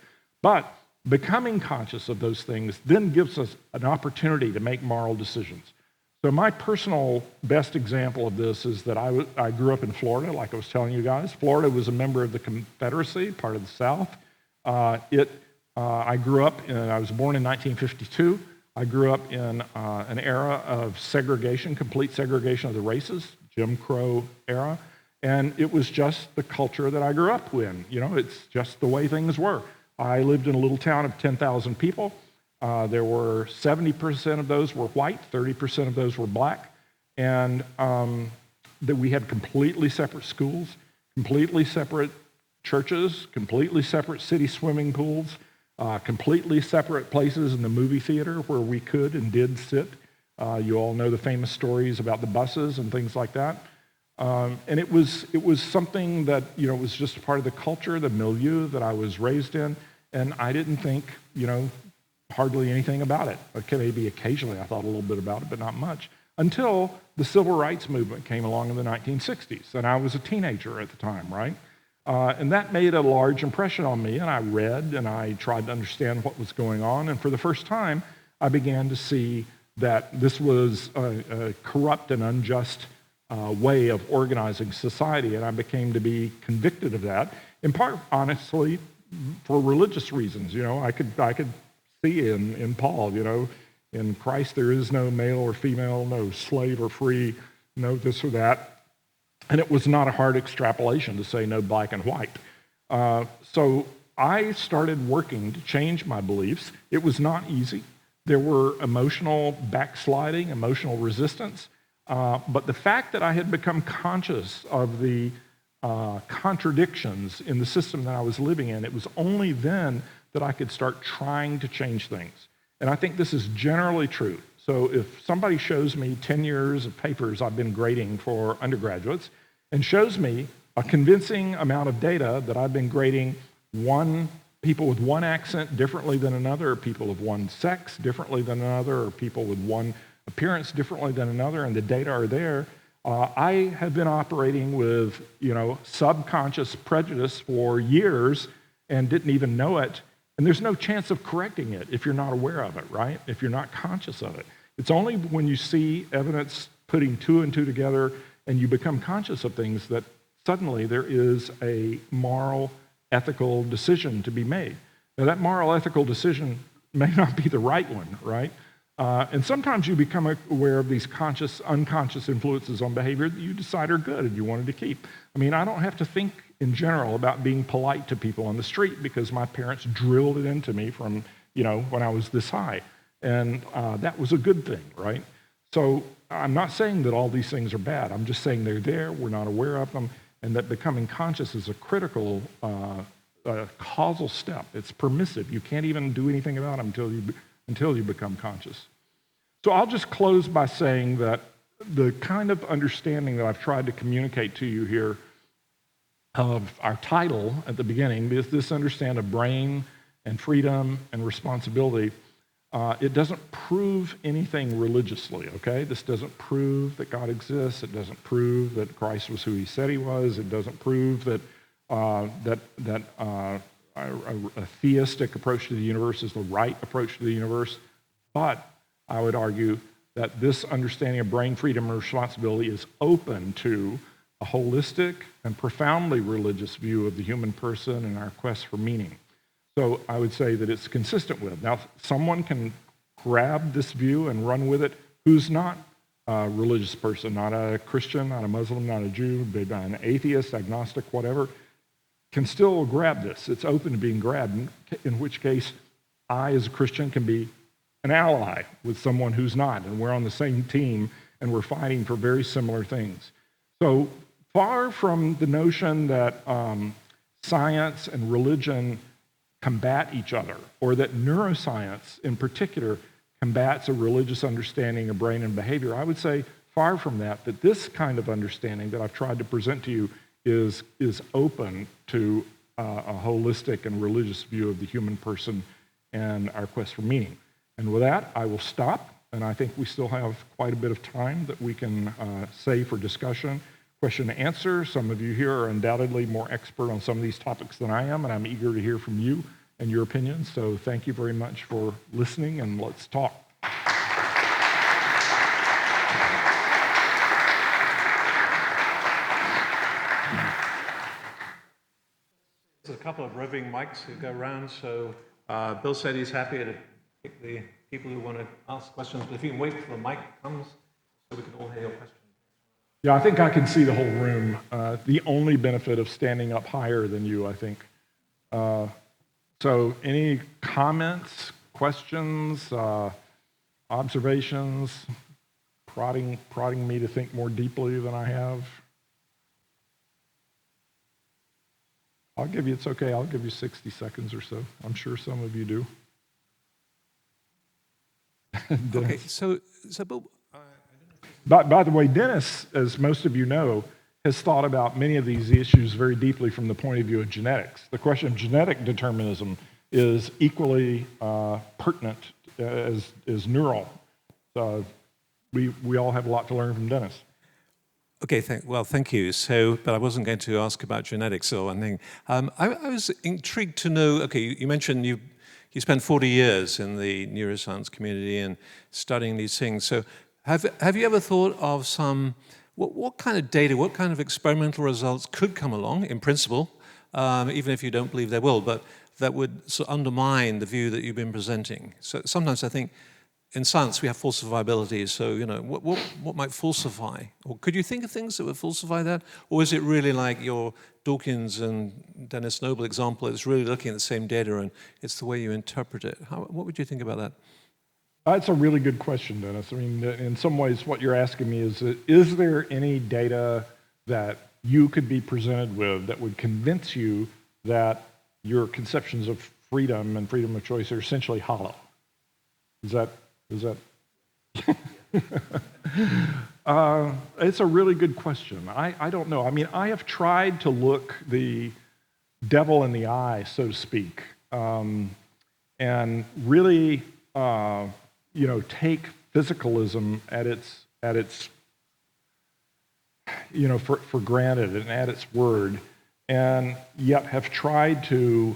But becoming conscious of those things then gives us an opportunity to make moral decisions. So my personal best example of this is that I grew up in Florida, like I was telling you guys. Florida was a member of the Confederacy, part of the South. I grew up I was born in 1952. I grew up in an era of segregation, complete segregation of the races, Jim Crow era, and it was just the culture that I grew up in. It's just the way things were. I lived in a little town of 10,000 people. There were 70% of those were white, 30% of those were black, and that we had completely separate schools, completely separate churches, completely separate city swimming pools, completely separate places in the movie theater where we could and did sit. You all know the famous stories about the buses and things like that. And it was something that, was just a part of the culture, the milieu that I was raised in, and I didn't think, hardly anything about it. Okay, maybe occasionally I thought a little bit about it, but not much, until the civil rights movement came along in the 1960s, and I was a teenager at the time, right? And that made a large impression on me, and I read and I tried to understand what was going on, and for the first time, I began to see that this was a corrupt and unjust way of organizing society, and I became to be convicted of that, in part, honestly, for religious reasons. I could see in Paul, in Christ there is no male or female, no slave or free, no this or that. And it was not a hard extrapolation to say no black and white. So I started working to change my beliefs. It was not easy. There were emotional backsliding, emotional resistance. But the fact that I had become conscious of the contradictions in the system that I was living in, it was only then that I could start trying to change things. And I think this is generally true. So if somebody shows me 10 years of papers I've been grading for undergraduates and shows me a convincing amount of data that I've been grading people with one accent differently than another, or people of one sex differently than another, or people with one appearance differently than another, and the data are there, I have been operating with, subconscious prejudice for years and didn't even know it. And there's no chance of correcting it if you're not aware of it, right? If you're not conscious of it. It's only when you see evidence putting two and two together and you become conscious of things that suddenly there is a moral, ethical decision to be made. Now, that moral, ethical decision may not be the right one, right? And sometimes you become aware of these conscious, unconscious influences on behavior that you decide are good and you wanted to keep. I mean, I don't have to think in general about being polite to people on the street because my parents drilled it into me from, when I was this high. And that was a good thing, right? So I'm not saying that all these things are bad. I'm just saying they're there, we're not aware of them, and that becoming conscious is a critical causal step. It's permissive. You can't even do anything about it until you become conscious. So I'll just close by saying that the kind of understanding that I've tried to communicate to you here of our title at the beginning is this understanding of brain and freedom and responsibility. It doesn't prove anything religiously, okay? This doesn't prove that God exists. It doesn't prove that Christ was who he said he was. It doesn't prove that a theistic approach to the universe is the right approach to the universe. But I would argue that this understanding of brain freedom and responsibility is open to a holistic and profoundly religious view of the human person and our quest for meaning. So I would say that it's consistent with. Now, someone can grab this view and run with it who's not a religious person, not a Christian, not a Muslim, not a Jew, not an atheist, agnostic, whatever, can still grab this. It's open to being grabbed, in which case I, as a Christian, can be an ally with someone who's not, and we're on the same team, and we're fighting for very similar things. So far from the notion that science and religion combat each other, or that neuroscience in particular combats a religious understanding of brain and behavior, I would say far from that this kind of understanding that I've tried to present to you is open to a holistic and religious view of the human person and our quest for meaning. And with that, I will stop, and I think we still have quite a bit of time that we can save for discussion, question and answer. Some of you here are undoubtedly more expert on some of these topics than I am, and I'm eager to hear from you and your opinions. So thank you very much for listening, and let's talk. There's a couple of roving mics who go around, so Bill said he's happy to pick the people who want to ask questions, but if you can wait till the mic comes so we can all hear your question. Yeah, I think I can see the whole room. The only benefit of standing up higher than you, I think. So any comments, questions, observations, prodding me to think more deeply than I have? It's okay, I'll give you 60 seconds or so. I'm sure some of you do. Okay, so Bill, by the way, Dennis, as most of you know, has thought about many of these issues very deeply from the point of view of genetics. The question of genetic determinism is equally pertinent as neural. So we all have a lot to learn from Dennis. Okay, thank you. So, but I wasn't going to ask about genetics or anything. I was intrigued to know, okay, you mentioned you spent 40 years in the neuroscience community and studying these things. So have you ever thought of what kind of data, what kind of experimental results could come along, in principle, even if you don't believe they will, but that would sort of undermine the view that you've been presenting? So sometimes I think in science we have falsifiability, so what might falsify? Or could you think of things that would falsify that? Or is it really like your Dawkins and Dennis Noble example, it's really looking at the same data and it's the way you interpret it? What would you think about that? That's a really good question, Dennis. I mean, in some ways what you're asking me is there any data that you could be presented with that would convince you that your conceptions of freedom and freedom of choice are essentially hollow? Is that it's a really good question. I don't know. I mean, I have tried to look the devil in the eye, so to speak, and really, take physicalism at its for granted and at its word, and yet have tried to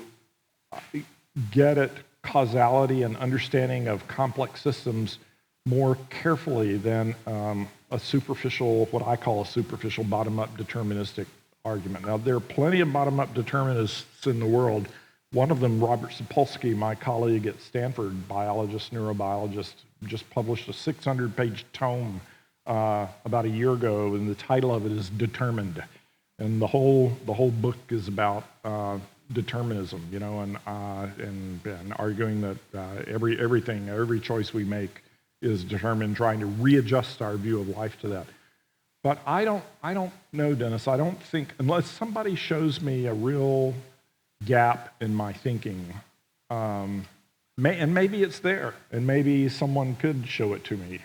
get at causality and understanding of complex systems more carefully than what I call a superficial bottom-up deterministic argument. Now, there are plenty of bottom-up determinists in the world. One of them, Robert Sapolsky, my colleague at Stanford, biologist, neurobiologist, just published a 600-page tome about a year ago, and the title of it is Determined. And the whole book is about determinism, and arguing that every choice we make is determined, trying to readjust our view of life to that. But I don't know, Dennis. I don't think, unless somebody shows me a real gap in my thinking, and maybe it's there, and maybe someone could show it to me.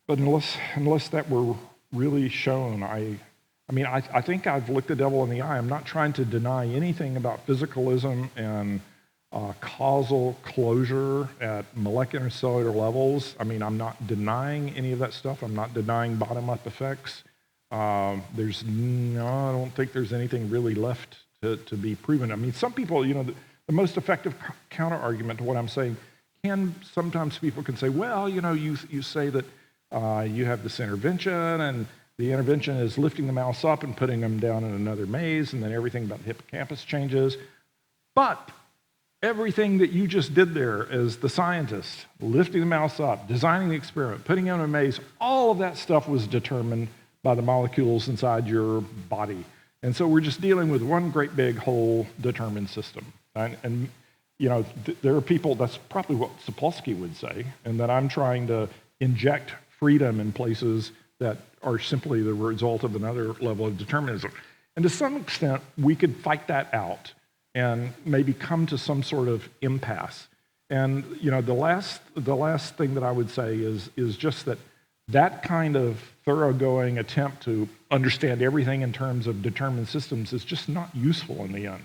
But unless that were really shown, I think I've looked the devil in the eye. I'm not trying to deny anything about physicalism and causal closure at molecular and cellular levels. I mean, I'm not denying any of that stuff. I'm not denying bottom-up effects. I don't think there's anything really left to be proven. I mean, some people, the most effective counter-argument to what I'm saying sometimes people can say, well, you say that you have this intervention, and the intervention is lifting the mouse up and putting them down in another maze, and then everything about the hippocampus changes. But everything that you just did there as the scientist, lifting the mouse up, designing the experiment, putting it in a maze, all of that stuff was determined by the molecules inside your body. And so we're just dealing with one great big whole determined system. And there are people, that's probably what Sapolsky would say, and that I'm trying to inject freedom in places that are simply the result of another level of determinism. And to some extent, we could fight that out and maybe come to some sort of impasse. And the last thing that I would say is just that kind of thoroughgoing attempt to understand everything in terms of determined systems is just not useful in the end.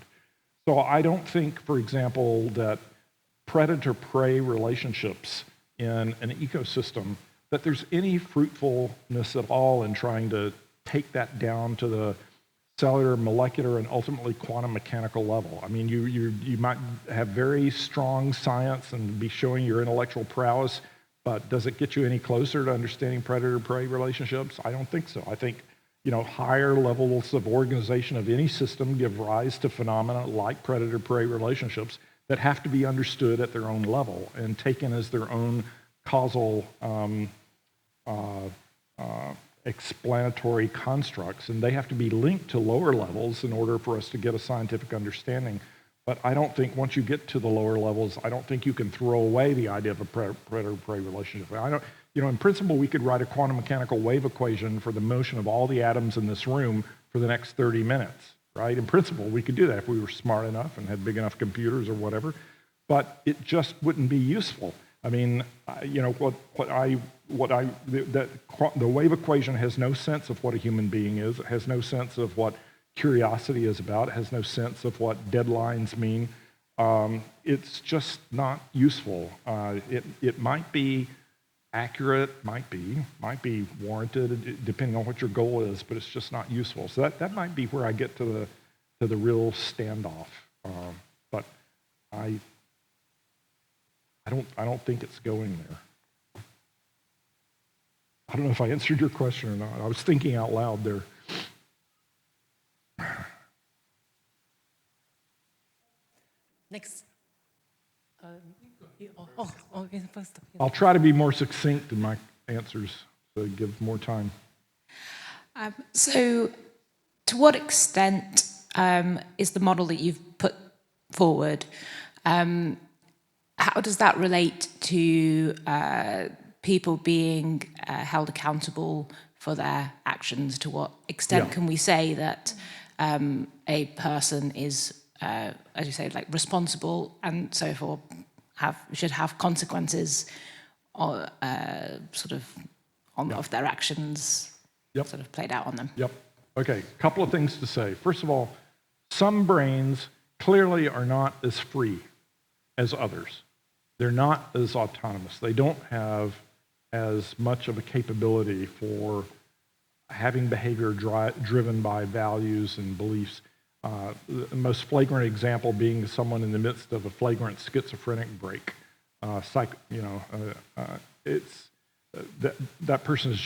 So I don't think, for example, that predator-prey relationships in an ecosystem, that there's any fruitfulness at all in trying to take that down to the cellular, molecular, and ultimately quantum mechanical level. I mean, you might have very strong science and be showing your intellectual prowess, but does it get you any closer to understanding predator-prey relationships? I don't think so. I think, higher levels of organization of any system give rise to phenomena like predator-prey relationships that have to be understood at their own level and taken as their own causal explanatory constructs, and they have to be linked to lower levels in order for us to get a scientific understanding. But I don't think once you get to the lower levels, I don't think you can throw away the idea of a predator-prey relationship. In principle, we could write a quantum mechanical wave equation for the motion of all the atoms in this room for the next 30 minutes, right? In principle, we could do that if we were smart enough and had big enough computers or whatever, but it just wouldn't be useful. I mean, the wave equation has no sense of what a human being is. It has no sense of what curiosity is about. It has no sense of what deadlines mean. It's just not useful. It might be accurate, might be warranted, depending on what your goal is, but it's just not useful. So that might be where I get to the real standoff. But I don't think it's going there. I don't know if I answered your question or not. I was thinking out loud there. Next. Okay, first. I'll try to be more succinct in my answers to give more time. So, to what extent is the model that you've put forward, how does that relate to people being held accountable for their actions? To what extent can we say that a person is, as you say, like responsible and so forth, should have consequences or, of their actions sort of played out on them? Yep. Okay, a couple of things to say. First of all, some brains clearly are not as free as others. They're not as autonomous. They don't have as much of a capability for having behavior driven by values and beliefs. The most flagrant example being someone in the midst of a flagrant schizophrenic break. That person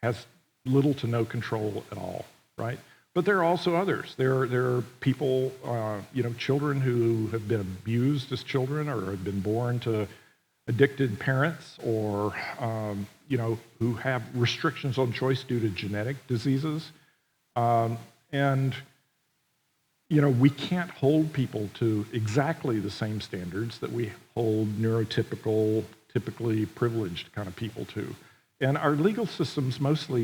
has little to no control at all, right? But there are also others. There are people, children who have been abused as children or have been born to addicted parents or, who have restrictions on choice due to genetic diseases. We can't hold people to exactly the same standards that we hold neurotypical, typically privileged kind of people to. And our legal systems mostly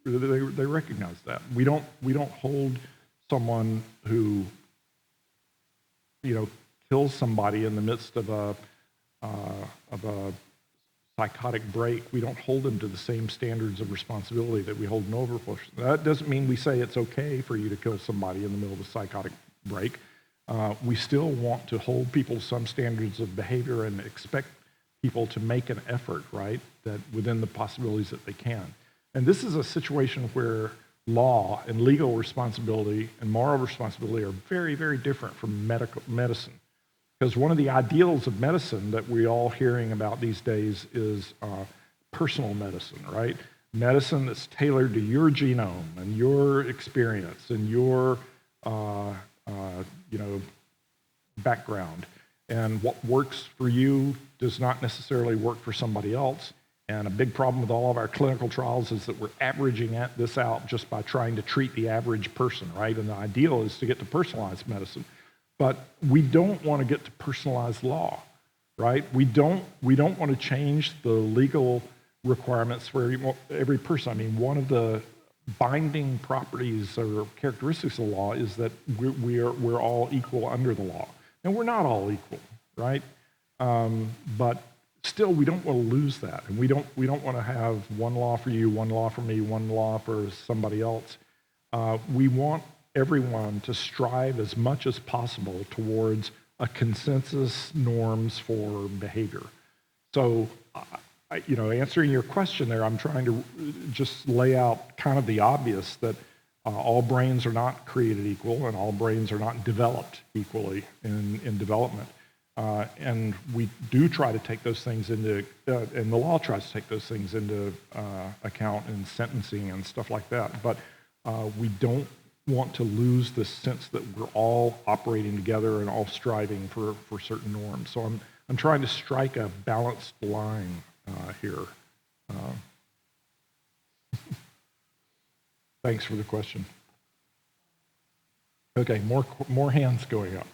they recognize that. We don't hold someone who, kills somebody in the midst of a psychotic break. We don't hold them to the same standards of responsibility that we hold an overpush. That doesn't mean we say it's okay for you to kill somebody in the middle of a psychotic break. We still want to hold people to some standards of behavior and expect people to make an effort, right, that within the possibilities that they can. And this is a situation where law and legal responsibility and moral responsibility are very, very different from medicine. Because one of the ideals of medicine that we're all hearing about these days is personal medicine, right? Medicine that's tailored to your genome and your experience and your, background. And what works for you does not necessarily work for somebody else. And a big problem with all of our clinical trials is that we're averaging this out just by trying to treat the average person, right? And the ideal is to get to personalized medicine. But we don't want to get to personalized law, right? We don't want to change the legal requirements for every person. I mean, one of the binding properties or characteristics of the law is that we're all equal under the law. And we're not all equal, right? But still, we don't want to lose that. And we don't want to have one law for you, one law for me, one law for somebody else. We want everyone to strive as much as possible towards a consensus norms for behavior. So, answering your question there, I'm trying to just lay out kind of the obvious that all brains are not created equal and all brains are not developed equally in development. And we do try to take those things into, and the law tries to take those things into account in sentencing and stuff like that. But we don't want to lose the sense that we're all operating together and all striving for certain norms. So I'm trying to strike a balanced line here. Thanks for the question. Okay, more hands going up.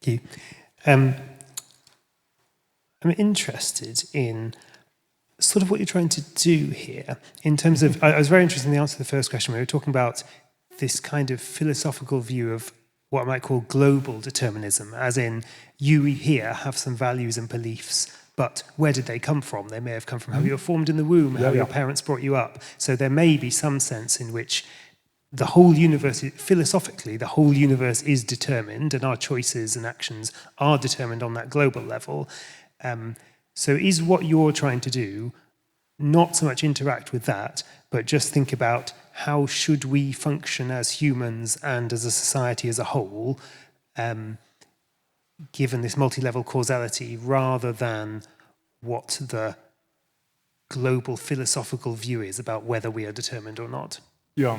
Thank you. I'm interested in sort of what you're trying to do here in terms of, I was very interested in the answer to the first question. We were talking about this kind of philosophical view of what I might call global determinism, as in you here have some values and beliefs, but where did they come from? They may have come from how you were formed in the womb, how your parents brought you up. So there may be some sense in which the whole universe, philosophically, the whole universe is determined and our choices and actions are determined on that global level. So is what you're trying to do not so much interact with that, but just think about how should we function as humans and as a society as a whole, given this multi-level causality, rather than what the global philosophical view is about whether we are determined or not? Yeah,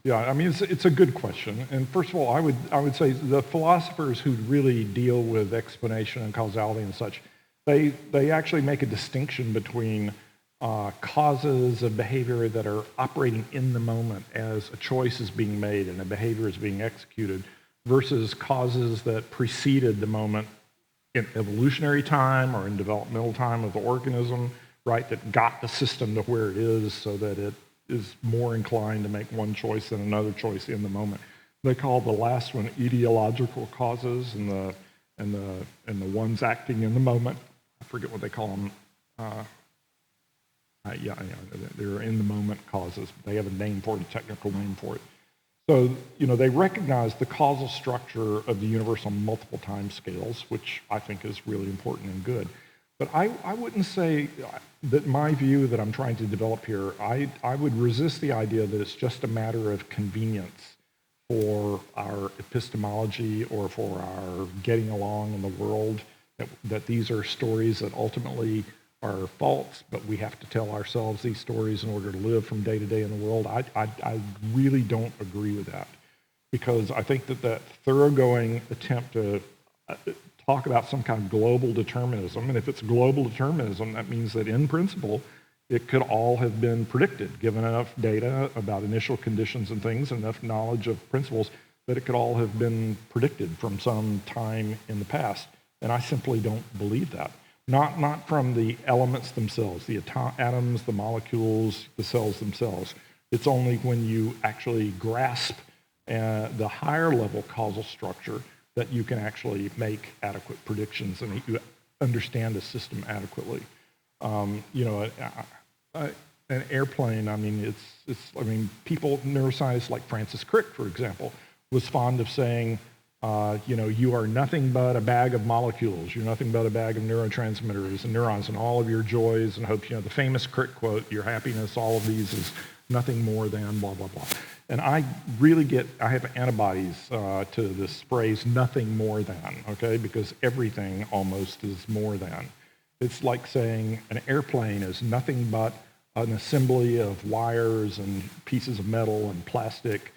I mean, it's a good question. And first of all, I would say the philosophers who really deal with explanation and causality and such, they actually make a distinction between causes of behavior that are operating in the moment as a choice is being made and a behavior is being executed, versus causes that preceded the moment in evolutionary time or in developmental time of the organism, right, that got the system to where it is so that it is more inclined to make one choice than another choice in the moment. They call the last one ideological causes, and the ones acting in the moment, I forget what they call them. They're in the moment causes. They have a name for it, a technical name for it. So, they recognize the causal structure of the universe on multiple time scales, which I think is really important and good. But I wouldn't say that my view that I'm trying to develop here, I would resist the idea that it's just a matter of convenience for our epistemology or for our getting along in the world, that these are stories that ultimately are false, but we have to tell ourselves these stories in order to live from day to day in the world. I really don't agree with that, because I think that thoroughgoing attempt to talk about some kind of global determinism, and if it's global determinism, that means that in principle, it could all have been predicted, given enough data about initial conditions and things, enough knowledge of principles, that it could all have been predicted from some time in the past. And I simply don't believe that. Not from the elements themselves, the atoms, the molecules, the cells themselves. It's only when you actually grasp the higher level causal structure that you can actually make adequate predictions and you understand the system adequately. An airplane, I mean, people, neuroscientists like Francis Crick, for example, was fond of saying, you are nothing but a bag of molecules. You're nothing but a bag of neurotransmitters and neurons and all of your joys and hopes. The famous Crick quote, your happiness, all of these is nothing more than blah, blah, blah. And I have antibodies to this phrase, nothing more than, okay? Because everything almost is more than. It's like saying an airplane is nothing but an assembly of wires and pieces of metal and plastic,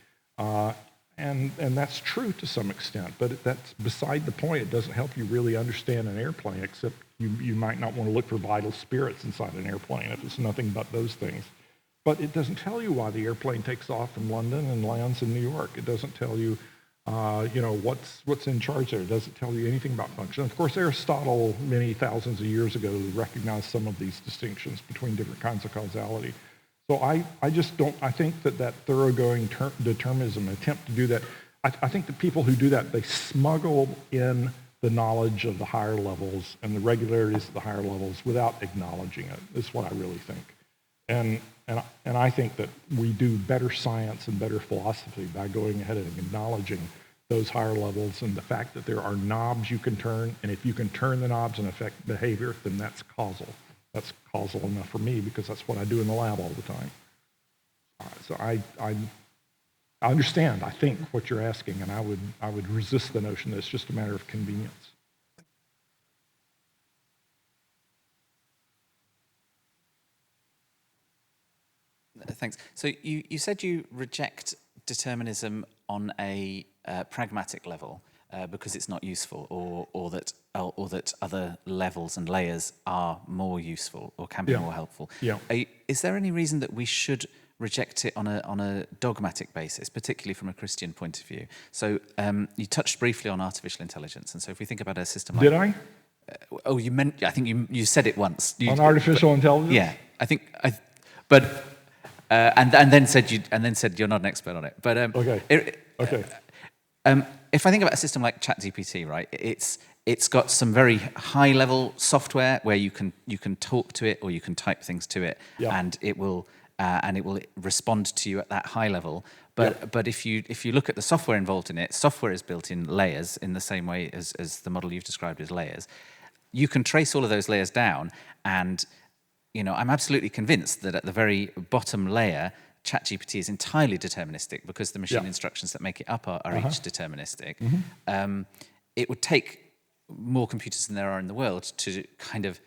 and that's true to some extent, but that's beside the point. It doesn't help you really understand an airplane, except you might not want to look for vital spirits inside an airplane if it's nothing but those things. But it doesn't tell you why the airplane takes off from London and lands in New York. It doesn't tell you, what's in charge there. It doesn't tell you anything about function. Of course, Aristotle, many thousands of years ago, recognized some of these distinctions between different kinds of causality. So I think that thoroughgoing determinism, attempt to do that, I think the people who do that, they smuggle in the knowledge of the higher levels and the regularities of the higher levels without acknowledging it, is what I really think. And I think that we do better science and better philosophy by going ahead and acknowledging those higher levels and the fact that there are knobs you can turn, and if you can turn the knobs and affect behavior, then that's causal. That's causal enough for me because that's what I do in the lab all the time. So I understand, I think, what you're asking, and I would resist the notion that it's just a matter of convenience. Thanks. So you said you reject determinism on a pragmatic level because it's not useful, or that other levels and layers are more useful or can be more helpful. Yeah. Is there any reason that we should reject it on a dogmatic basis, particularly from a Christian point of view? So you touched briefly on artificial intelligence, and so if we think about a system like... Did I? I think you said it once. On artificial intelligence? Yeah, and then said you're not an expert on it. But Okay. If I think about a system like ChatGPT, right, it's got some very high level software where you can talk to it or you can type things to it, and it will respond to you at that high level. But if you look at the software involved in it, software is built in layers in the same way as the model you've described as layers. You can trace all of those layers down, and I'm absolutely convinced that at the very bottom layer, ChatGPT is entirely deterministic because the machine instructions that make it up are each deterministic, it would take more computers than there are in the world to kind of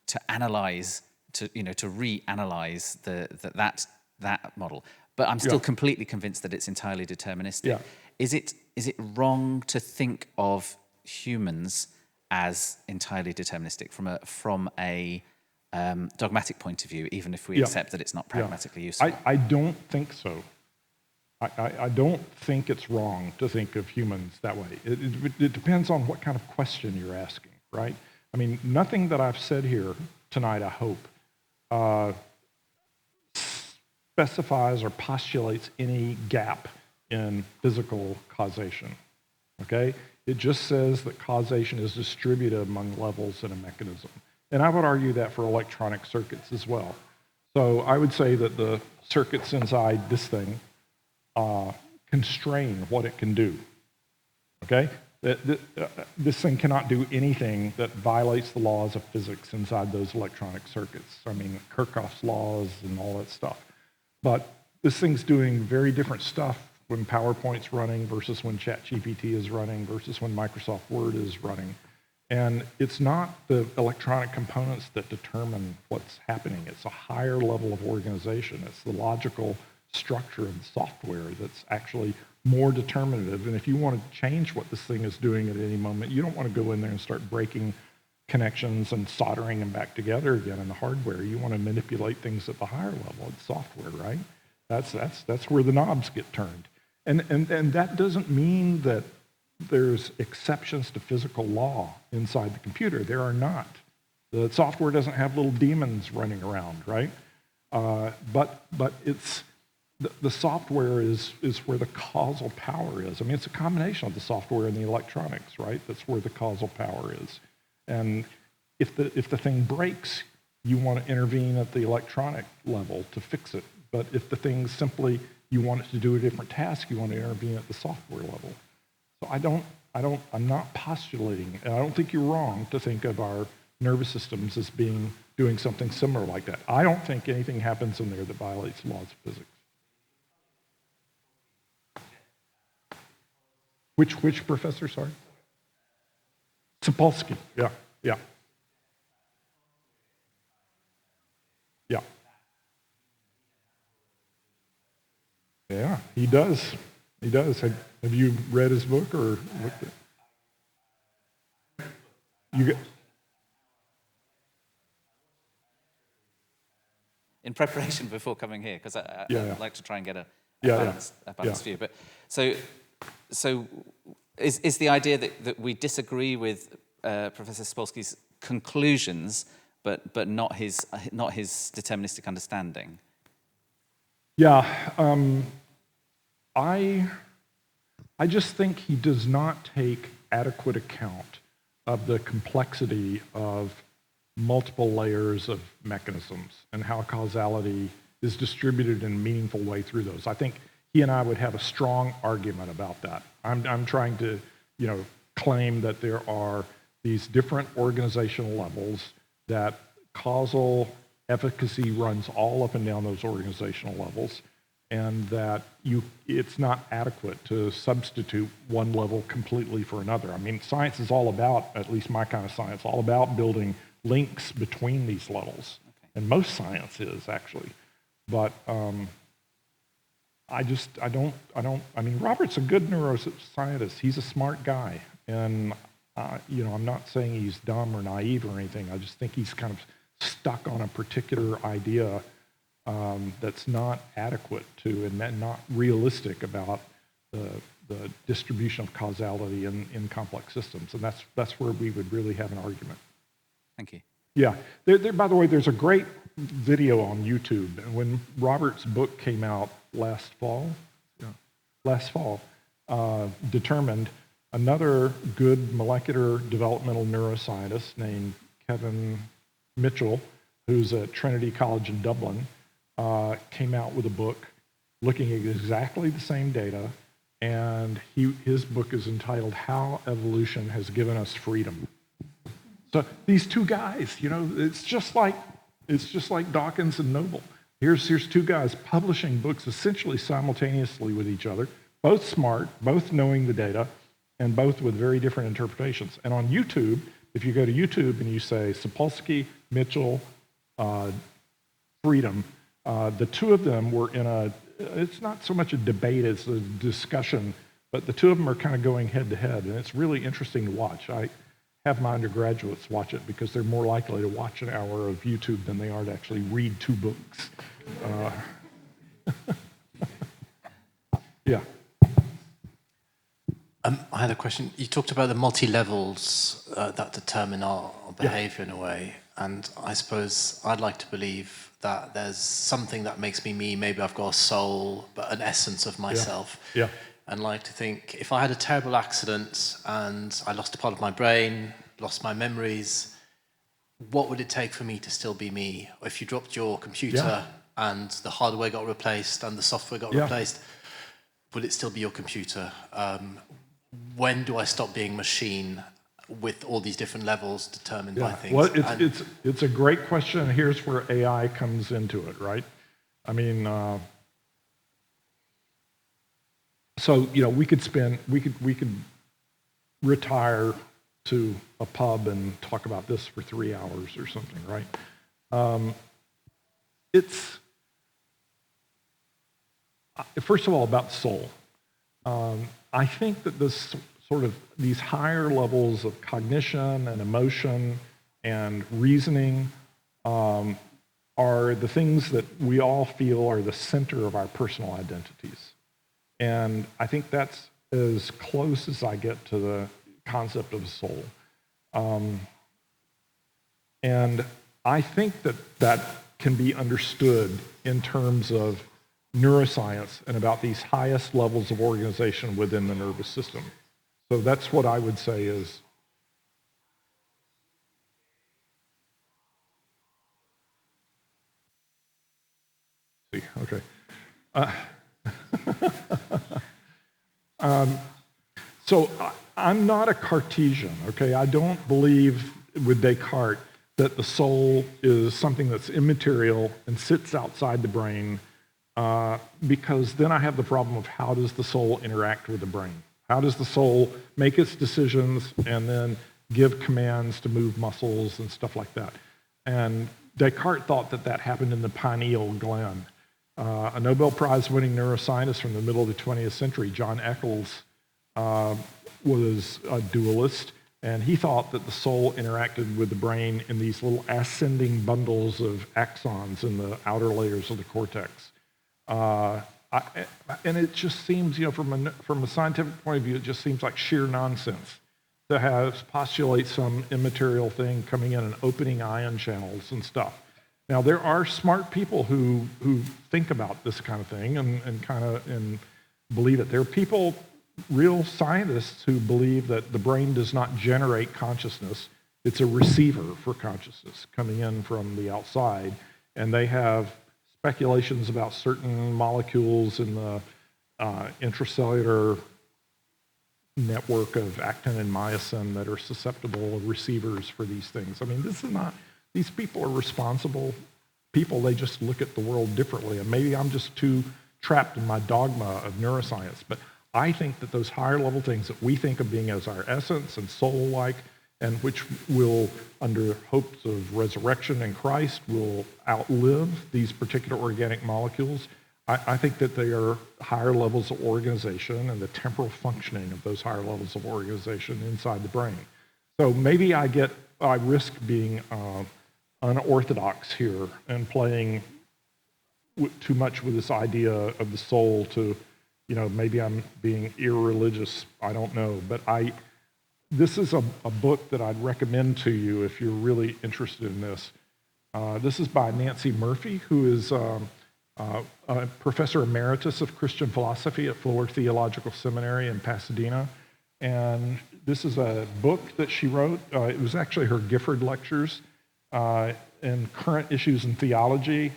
to analyze, to reanalyze that model. But I'm still completely convinced that it's entirely deterministic. Yeah. Is it wrong to think of humans as entirely deterministic from a dogmatic point of view, even if we accept that it's not pragmatically useful? I don't think so. I don't think it's wrong to think of humans that way. It depends on what kind of question you're asking, right? I mean, nothing that I've said here tonight, I hope, specifies or postulates any gap in physical causation, okay? It just says that causation is distributed among levels in a mechanism. And I would argue that for electronic circuits as well. So I would say that the circuits inside this thing constrain what it can do, okay? This thing cannot do anything that violates the laws of physics inside those electronic circuits. I mean, Kirchhoff's laws and all that stuff. But this thing's doing very different stuff when PowerPoint's running versus when ChatGPT is running versus when Microsoft Word is running. And it's not the electronic components that determine what's happening. It's a higher level of organization. It's the logical structure of the software that's actually more determinative. And if you want to change what this thing is doing at any moment, you don't want to go in there and start breaking connections and soldering them back together again in the hardware. You want to manipulate things at the higher level of the software, right? That's where the knobs get turned. And that doesn't mean that there's exceptions to physical law inside the computer. There are not. The software doesn't have little demons running around, right? But it's the software is where the causal power is. I mean, it's a combination of the software and the electronics, right? That's where the causal power is. And if the thing breaks, you want to intervene at the electronic level to fix it. But if the thing simply, you want it to do a different task, you want to intervene at the software level. So I'm not postulating, and I don't think you're wrong to think of our nervous systems as doing something similar like that. I don't think anything happens in there that violates laws of physics. Which professor, sorry? Sapolsky, yeah. Yeah, he does. He does. Have you read his book or looked at it? In preparation before coming here, because I'd like to try and get a balanced view. But so is the idea that we disagree with Professor Sapolsky's conclusions, but not his deterministic understanding? Yeah, I just think he does not take adequate account of the complexity of multiple layers of mechanisms and how causality is distributed in a meaningful way through those. I think he and I would have a strong argument about that. I'm trying to, claim that there are these different organizational levels, that causal efficacy runs all up and down those organizational levels, and that it's not adequate to substitute one level completely for another. I mean, science is all about, at least my kind of science, all about building links between these levels. Okay. And most science is, actually. But I mean, Robert's a good neuroscientist. He's a smart guy. And, I'm not saying he's dumb or naive or anything. I just think he's kind of stuck on a particular idea that's not adequate to and not realistic about the distribution of causality in complex systems. And that's where we would really have an argument. Thank you. Yeah. By the way, there's a great video on YouTube. And when Robert's book came out last fall, Determined, another good molecular developmental neuroscientist named Kevin Mitchell, who's at Trinity College in Dublin, came out with a book looking at exactly the same data, and his book is entitled How Evolution Has Given Us Freedom. So these two guys, it's just like Dawkins and Noble. Here's two guys publishing books essentially simultaneously with each other, both smart, both knowing the data, and both with very different interpretations. And on YouTube, if you go to YouTube and you say Sapolsky, Mitchell, Freedom, the two of them were in it's not so much a debate as a discussion, but the two of them are kind of going head to head, and it's really interesting to watch. I have my undergraduates watch it because they're more likely to watch an hour of YouTube than they are to actually read 2 books. Yeah. I had a question. You talked about the multi-levels that determine our behavior in a way, and I suppose I'd like to believe that there's something that makes me me. Maybe I've got a soul, but an essence of myself. Yeah. And like to think, if I had a terrible accident and I lost a part of my brain, lost my memories, what would it take for me to still be me? Or if you dropped your computer and the hardware got replaced and the software got replaced, would it still be your computer? When do I stop being machine with all these different levels determined by things? Well, it's a great question, and here's where AI comes into it, right? I mean, so we could retire to a pub and talk about this for 3 hours or something, right? It's first of all about soul. I think that this these higher levels of cognition and emotion and reasoning are the things that we all feel are the center of our personal identities. And I think that's as close as I get to the concept of soul. And I think that can be understood in terms of neuroscience and about these highest levels of organization within the nervous system. So that's what I would say is. Okay. So I'm not a Cartesian, okay? I don't believe with Descartes that the soul is something that's immaterial and sits outside the brain, because then I have the problem of how does the soul interact with the brain? How does the soul make its decisions and then give commands to move muscles and stuff like that? And Descartes thought that happened in the pineal gland. A Nobel Prize winning neuroscientist from the middle of the 20th century, John Eccles, was a dualist, and he thought that the soul interacted with the brain in these little ascending bundles of axons in the outer layers of the cortex. And it just seems, from a scientific point of view, it just seems like sheer nonsense to postulate some immaterial thing coming in and opening ion channels and stuff. Now, there are smart people who think about this kind of thing and believe it. There are people, real scientists, who believe that the brain does not generate consciousness. It's a receiver for consciousness coming in from the outside, and they have speculations about certain molecules in the intracellular network of actin and myosin that are susceptible receivers for these things. I mean, these people are responsible people. They just look at the world differently, and maybe I'm just too trapped in my dogma of neuroscience, but I think that those higher level things that we think of being as our essence and soul-like, and which will, under hopes of resurrection in Christ, will outlive these particular organic molecules. I think that they are higher levels of organization and the temporal functioning of those higher levels of organization inside the brain. So maybe I risk being unorthodox here and playing too much with this idea of the soul to, maybe I'm being irreligious, I don't know. But this is a book that I'd recommend to you if you're really interested in this. This is by Nancy Murphy, who is a professor emeritus of Christian philosophy at Fuller Theological Seminary in Pasadena. And this is a book that she wrote. It was actually her Gifford lectures in Current Issues in Theology,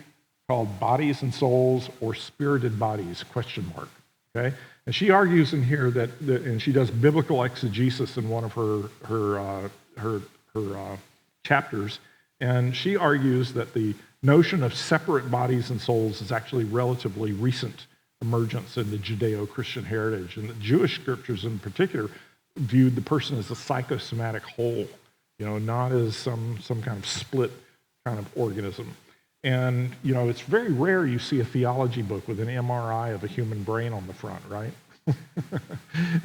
called Bodies and Souls, or Spirited Bodies, ? Okay? And she argues in here and she does biblical exegesis in one of her chapters, and she argues that the notion of separate bodies and souls is actually relatively recent emergence in the Judeo-Christian heritage, and the Jewish scriptures in particular viewed the person as a psychosomatic whole, not as some kind of split kind of organism. And, it's very rare you see a theology book with an MRI of a human brain on the front, right?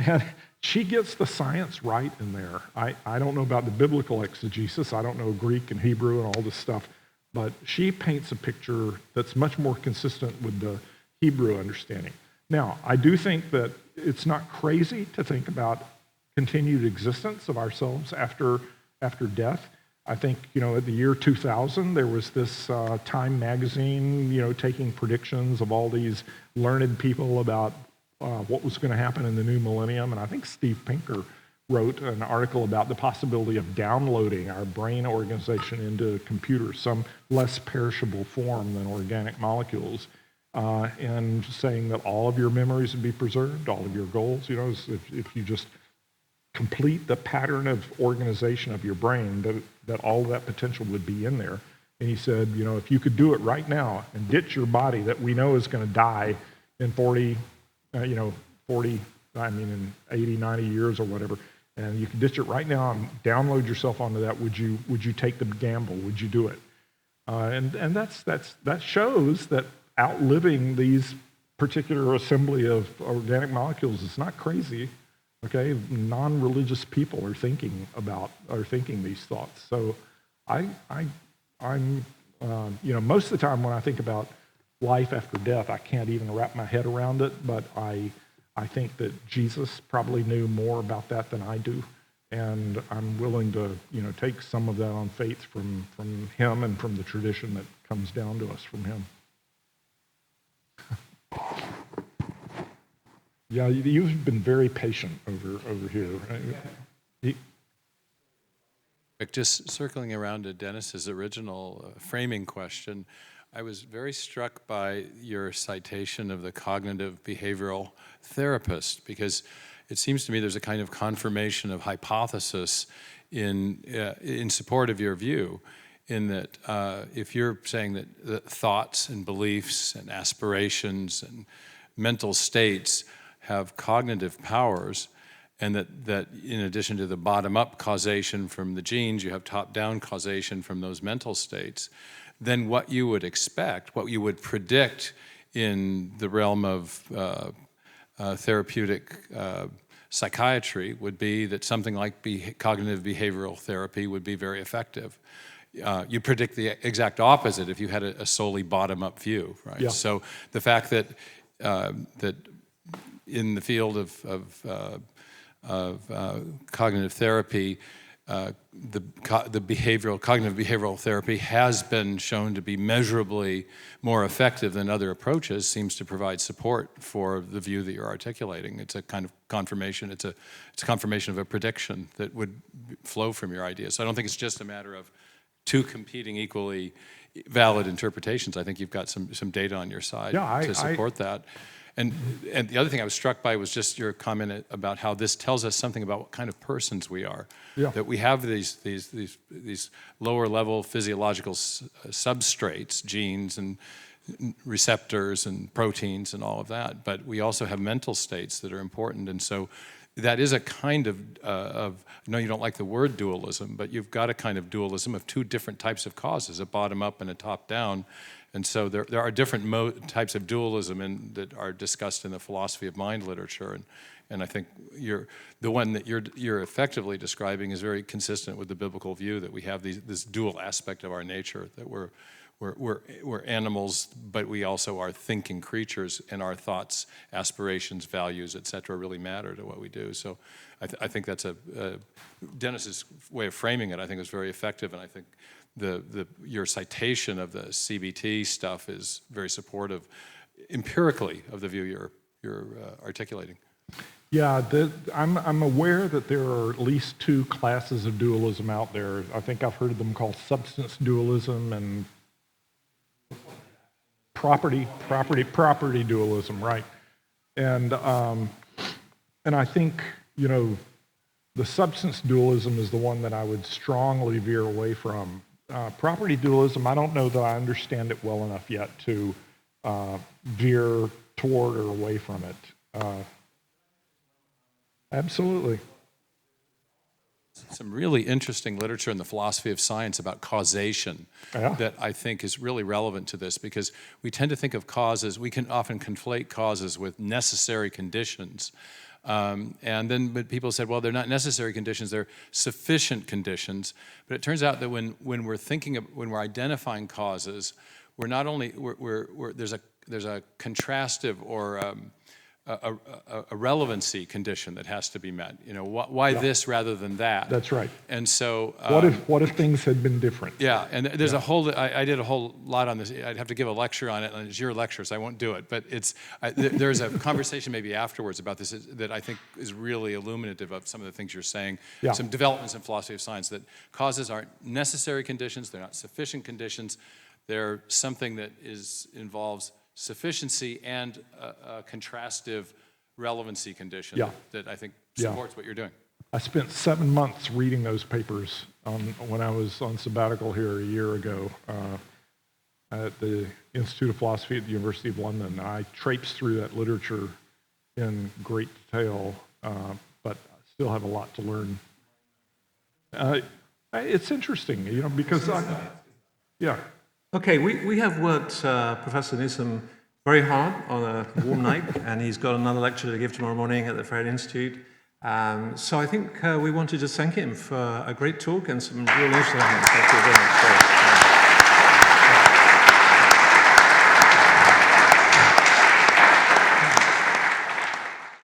And she gets the science right in there. I don't know about the biblical exegesis. I don't know Greek and Hebrew and all this stuff, but she paints a picture that's much more consistent with the Hebrew understanding. Now, I do think that it's not crazy to think about continued existence of ourselves after death. I think, at the year 2000, there was this Time magazine, taking predictions of all these learned people about what was going to happen in the new millennium. And I think Steve Pinker wrote an article about the possibility of downloading our brain organization into computers, some less perishable form than organic molecules, and saying that all of your memories would be preserved, all of your goals, if you just complete the pattern of organization of your brain, that all of that potential would be in there. And he said, if you could do it right now and ditch your body that we know is going to die in in 80, 90 years or whatever, and you can ditch it right now and download yourself onto that, would you take the gamble? Would you do it? And that shows that outliving these particular assembly of organic molecules is not crazy. Okay, non-religious people are thinking these thoughts. So I'm most of the time when I think about life after death, I can't even wrap my head around it, but I think that Jesus probably knew more about that than I do, and I'm willing to take some of that on faith from him and from the tradition that comes down to us from him. Yeah, you've been very patient over here. Just circling around to Dennis's original framing question, I was very struck by your citation of the cognitive behavioral therapist, because it seems to me there's a kind of confirmation of hypothesis in support of your view, in that if you're saying that thoughts and beliefs and aspirations and mental states have cognitive powers, and that in addition to the bottom-up causation from the genes, you have top-down causation from those mental states, then what you would expect, what you would predict in the realm of therapeutic psychiatry would be that something like cognitive behavioral therapy would be very effective. You predict the exact opposite if you had a solely bottom-up view, right? Yeah. So the fact that in the field of cognitive therapy, the cognitive behavioral therapy has been shown to be measurably more effective than other approaches, seems to provide support for the view that you're articulating. It's a kind of confirmation. It's a confirmation of a prediction that would flow from your ideas. So I don't think it's just a matter of two competing equally valid interpretations. I think you've got some data on your side to support that. And the other thing I was struck by was just your comment about how this tells us something about what kind of persons we are. Yeah. That we have these lower level physiological substrates, genes and receptors and proteins and all of that, but we also have mental states that are important. And so that is a kind of I know you don't like the word dualism, but you've got a kind of dualism of two different types of causes, a bottom up and a top down. And so there are different types of dualism that are discussed in the philosophy of mind literature, and I think the one that you're effectively describing is very consistent with the biblical view that we have this dual aspect of our nature, that we're animals, but we also are thinking creatures, and our thoughts, aspirations, values, etc., really matter to what we do. So I think that's Dennis's way of framing it. I think is very effective, and I think your citation of the CBT stuff is very supportive empirically of the view you're articulating. Yeah, I'm aware that there are at least two classes of dualism out there. I think I've heard them called substance dualism and property dualism, right? And I think the substance dualism is the one that I would strongly veer away from. property dualism, I don't know that I understand it well enough yet to veer toward or away from it. Absolutely. Some really interesting literature in the philosophy of science about causation that I think is really relevant to this, because we tend to think of causes, we can often conflate causes with necessary conditions. But people said, well, they're not necessary conditions, they're sufficient conditions. But it turns out that when we're identifying causes, we're not only, there's a contrastive or a relevancy condition that has to be met. You know, why this rather than that? That's right. And so, what if things had been different? Yeah, and there's a whole. I did a whole lot on this. I'd have to give a lecture on it, and it's your lecture, so I won't do it. But there's a conversation maybe afterwards about this that I think is really illuminative of some of the things you're saying. Yeah. Some developments in philosophy of science, that causes aren't necessary conditions. They're not sufficient conditions. They're something that involves sufficiency and a contrastive relevancy condition that I think supports what you're doing. I spent 7 months reading those papers when I was on sabbatical here a year ago at the Institute of Philosophy at the University of London. I traipsed through that literature in great detail, but I still have a lot to learn. It's interesting, you know, because Okay, we have worked, Professor Newsome, very hard on a warm night, and he's got another lecture to give tomorrow morning at the Faraday Institute. So I think we want to just thank him for a great talk and some real interesting things. Thank you very much.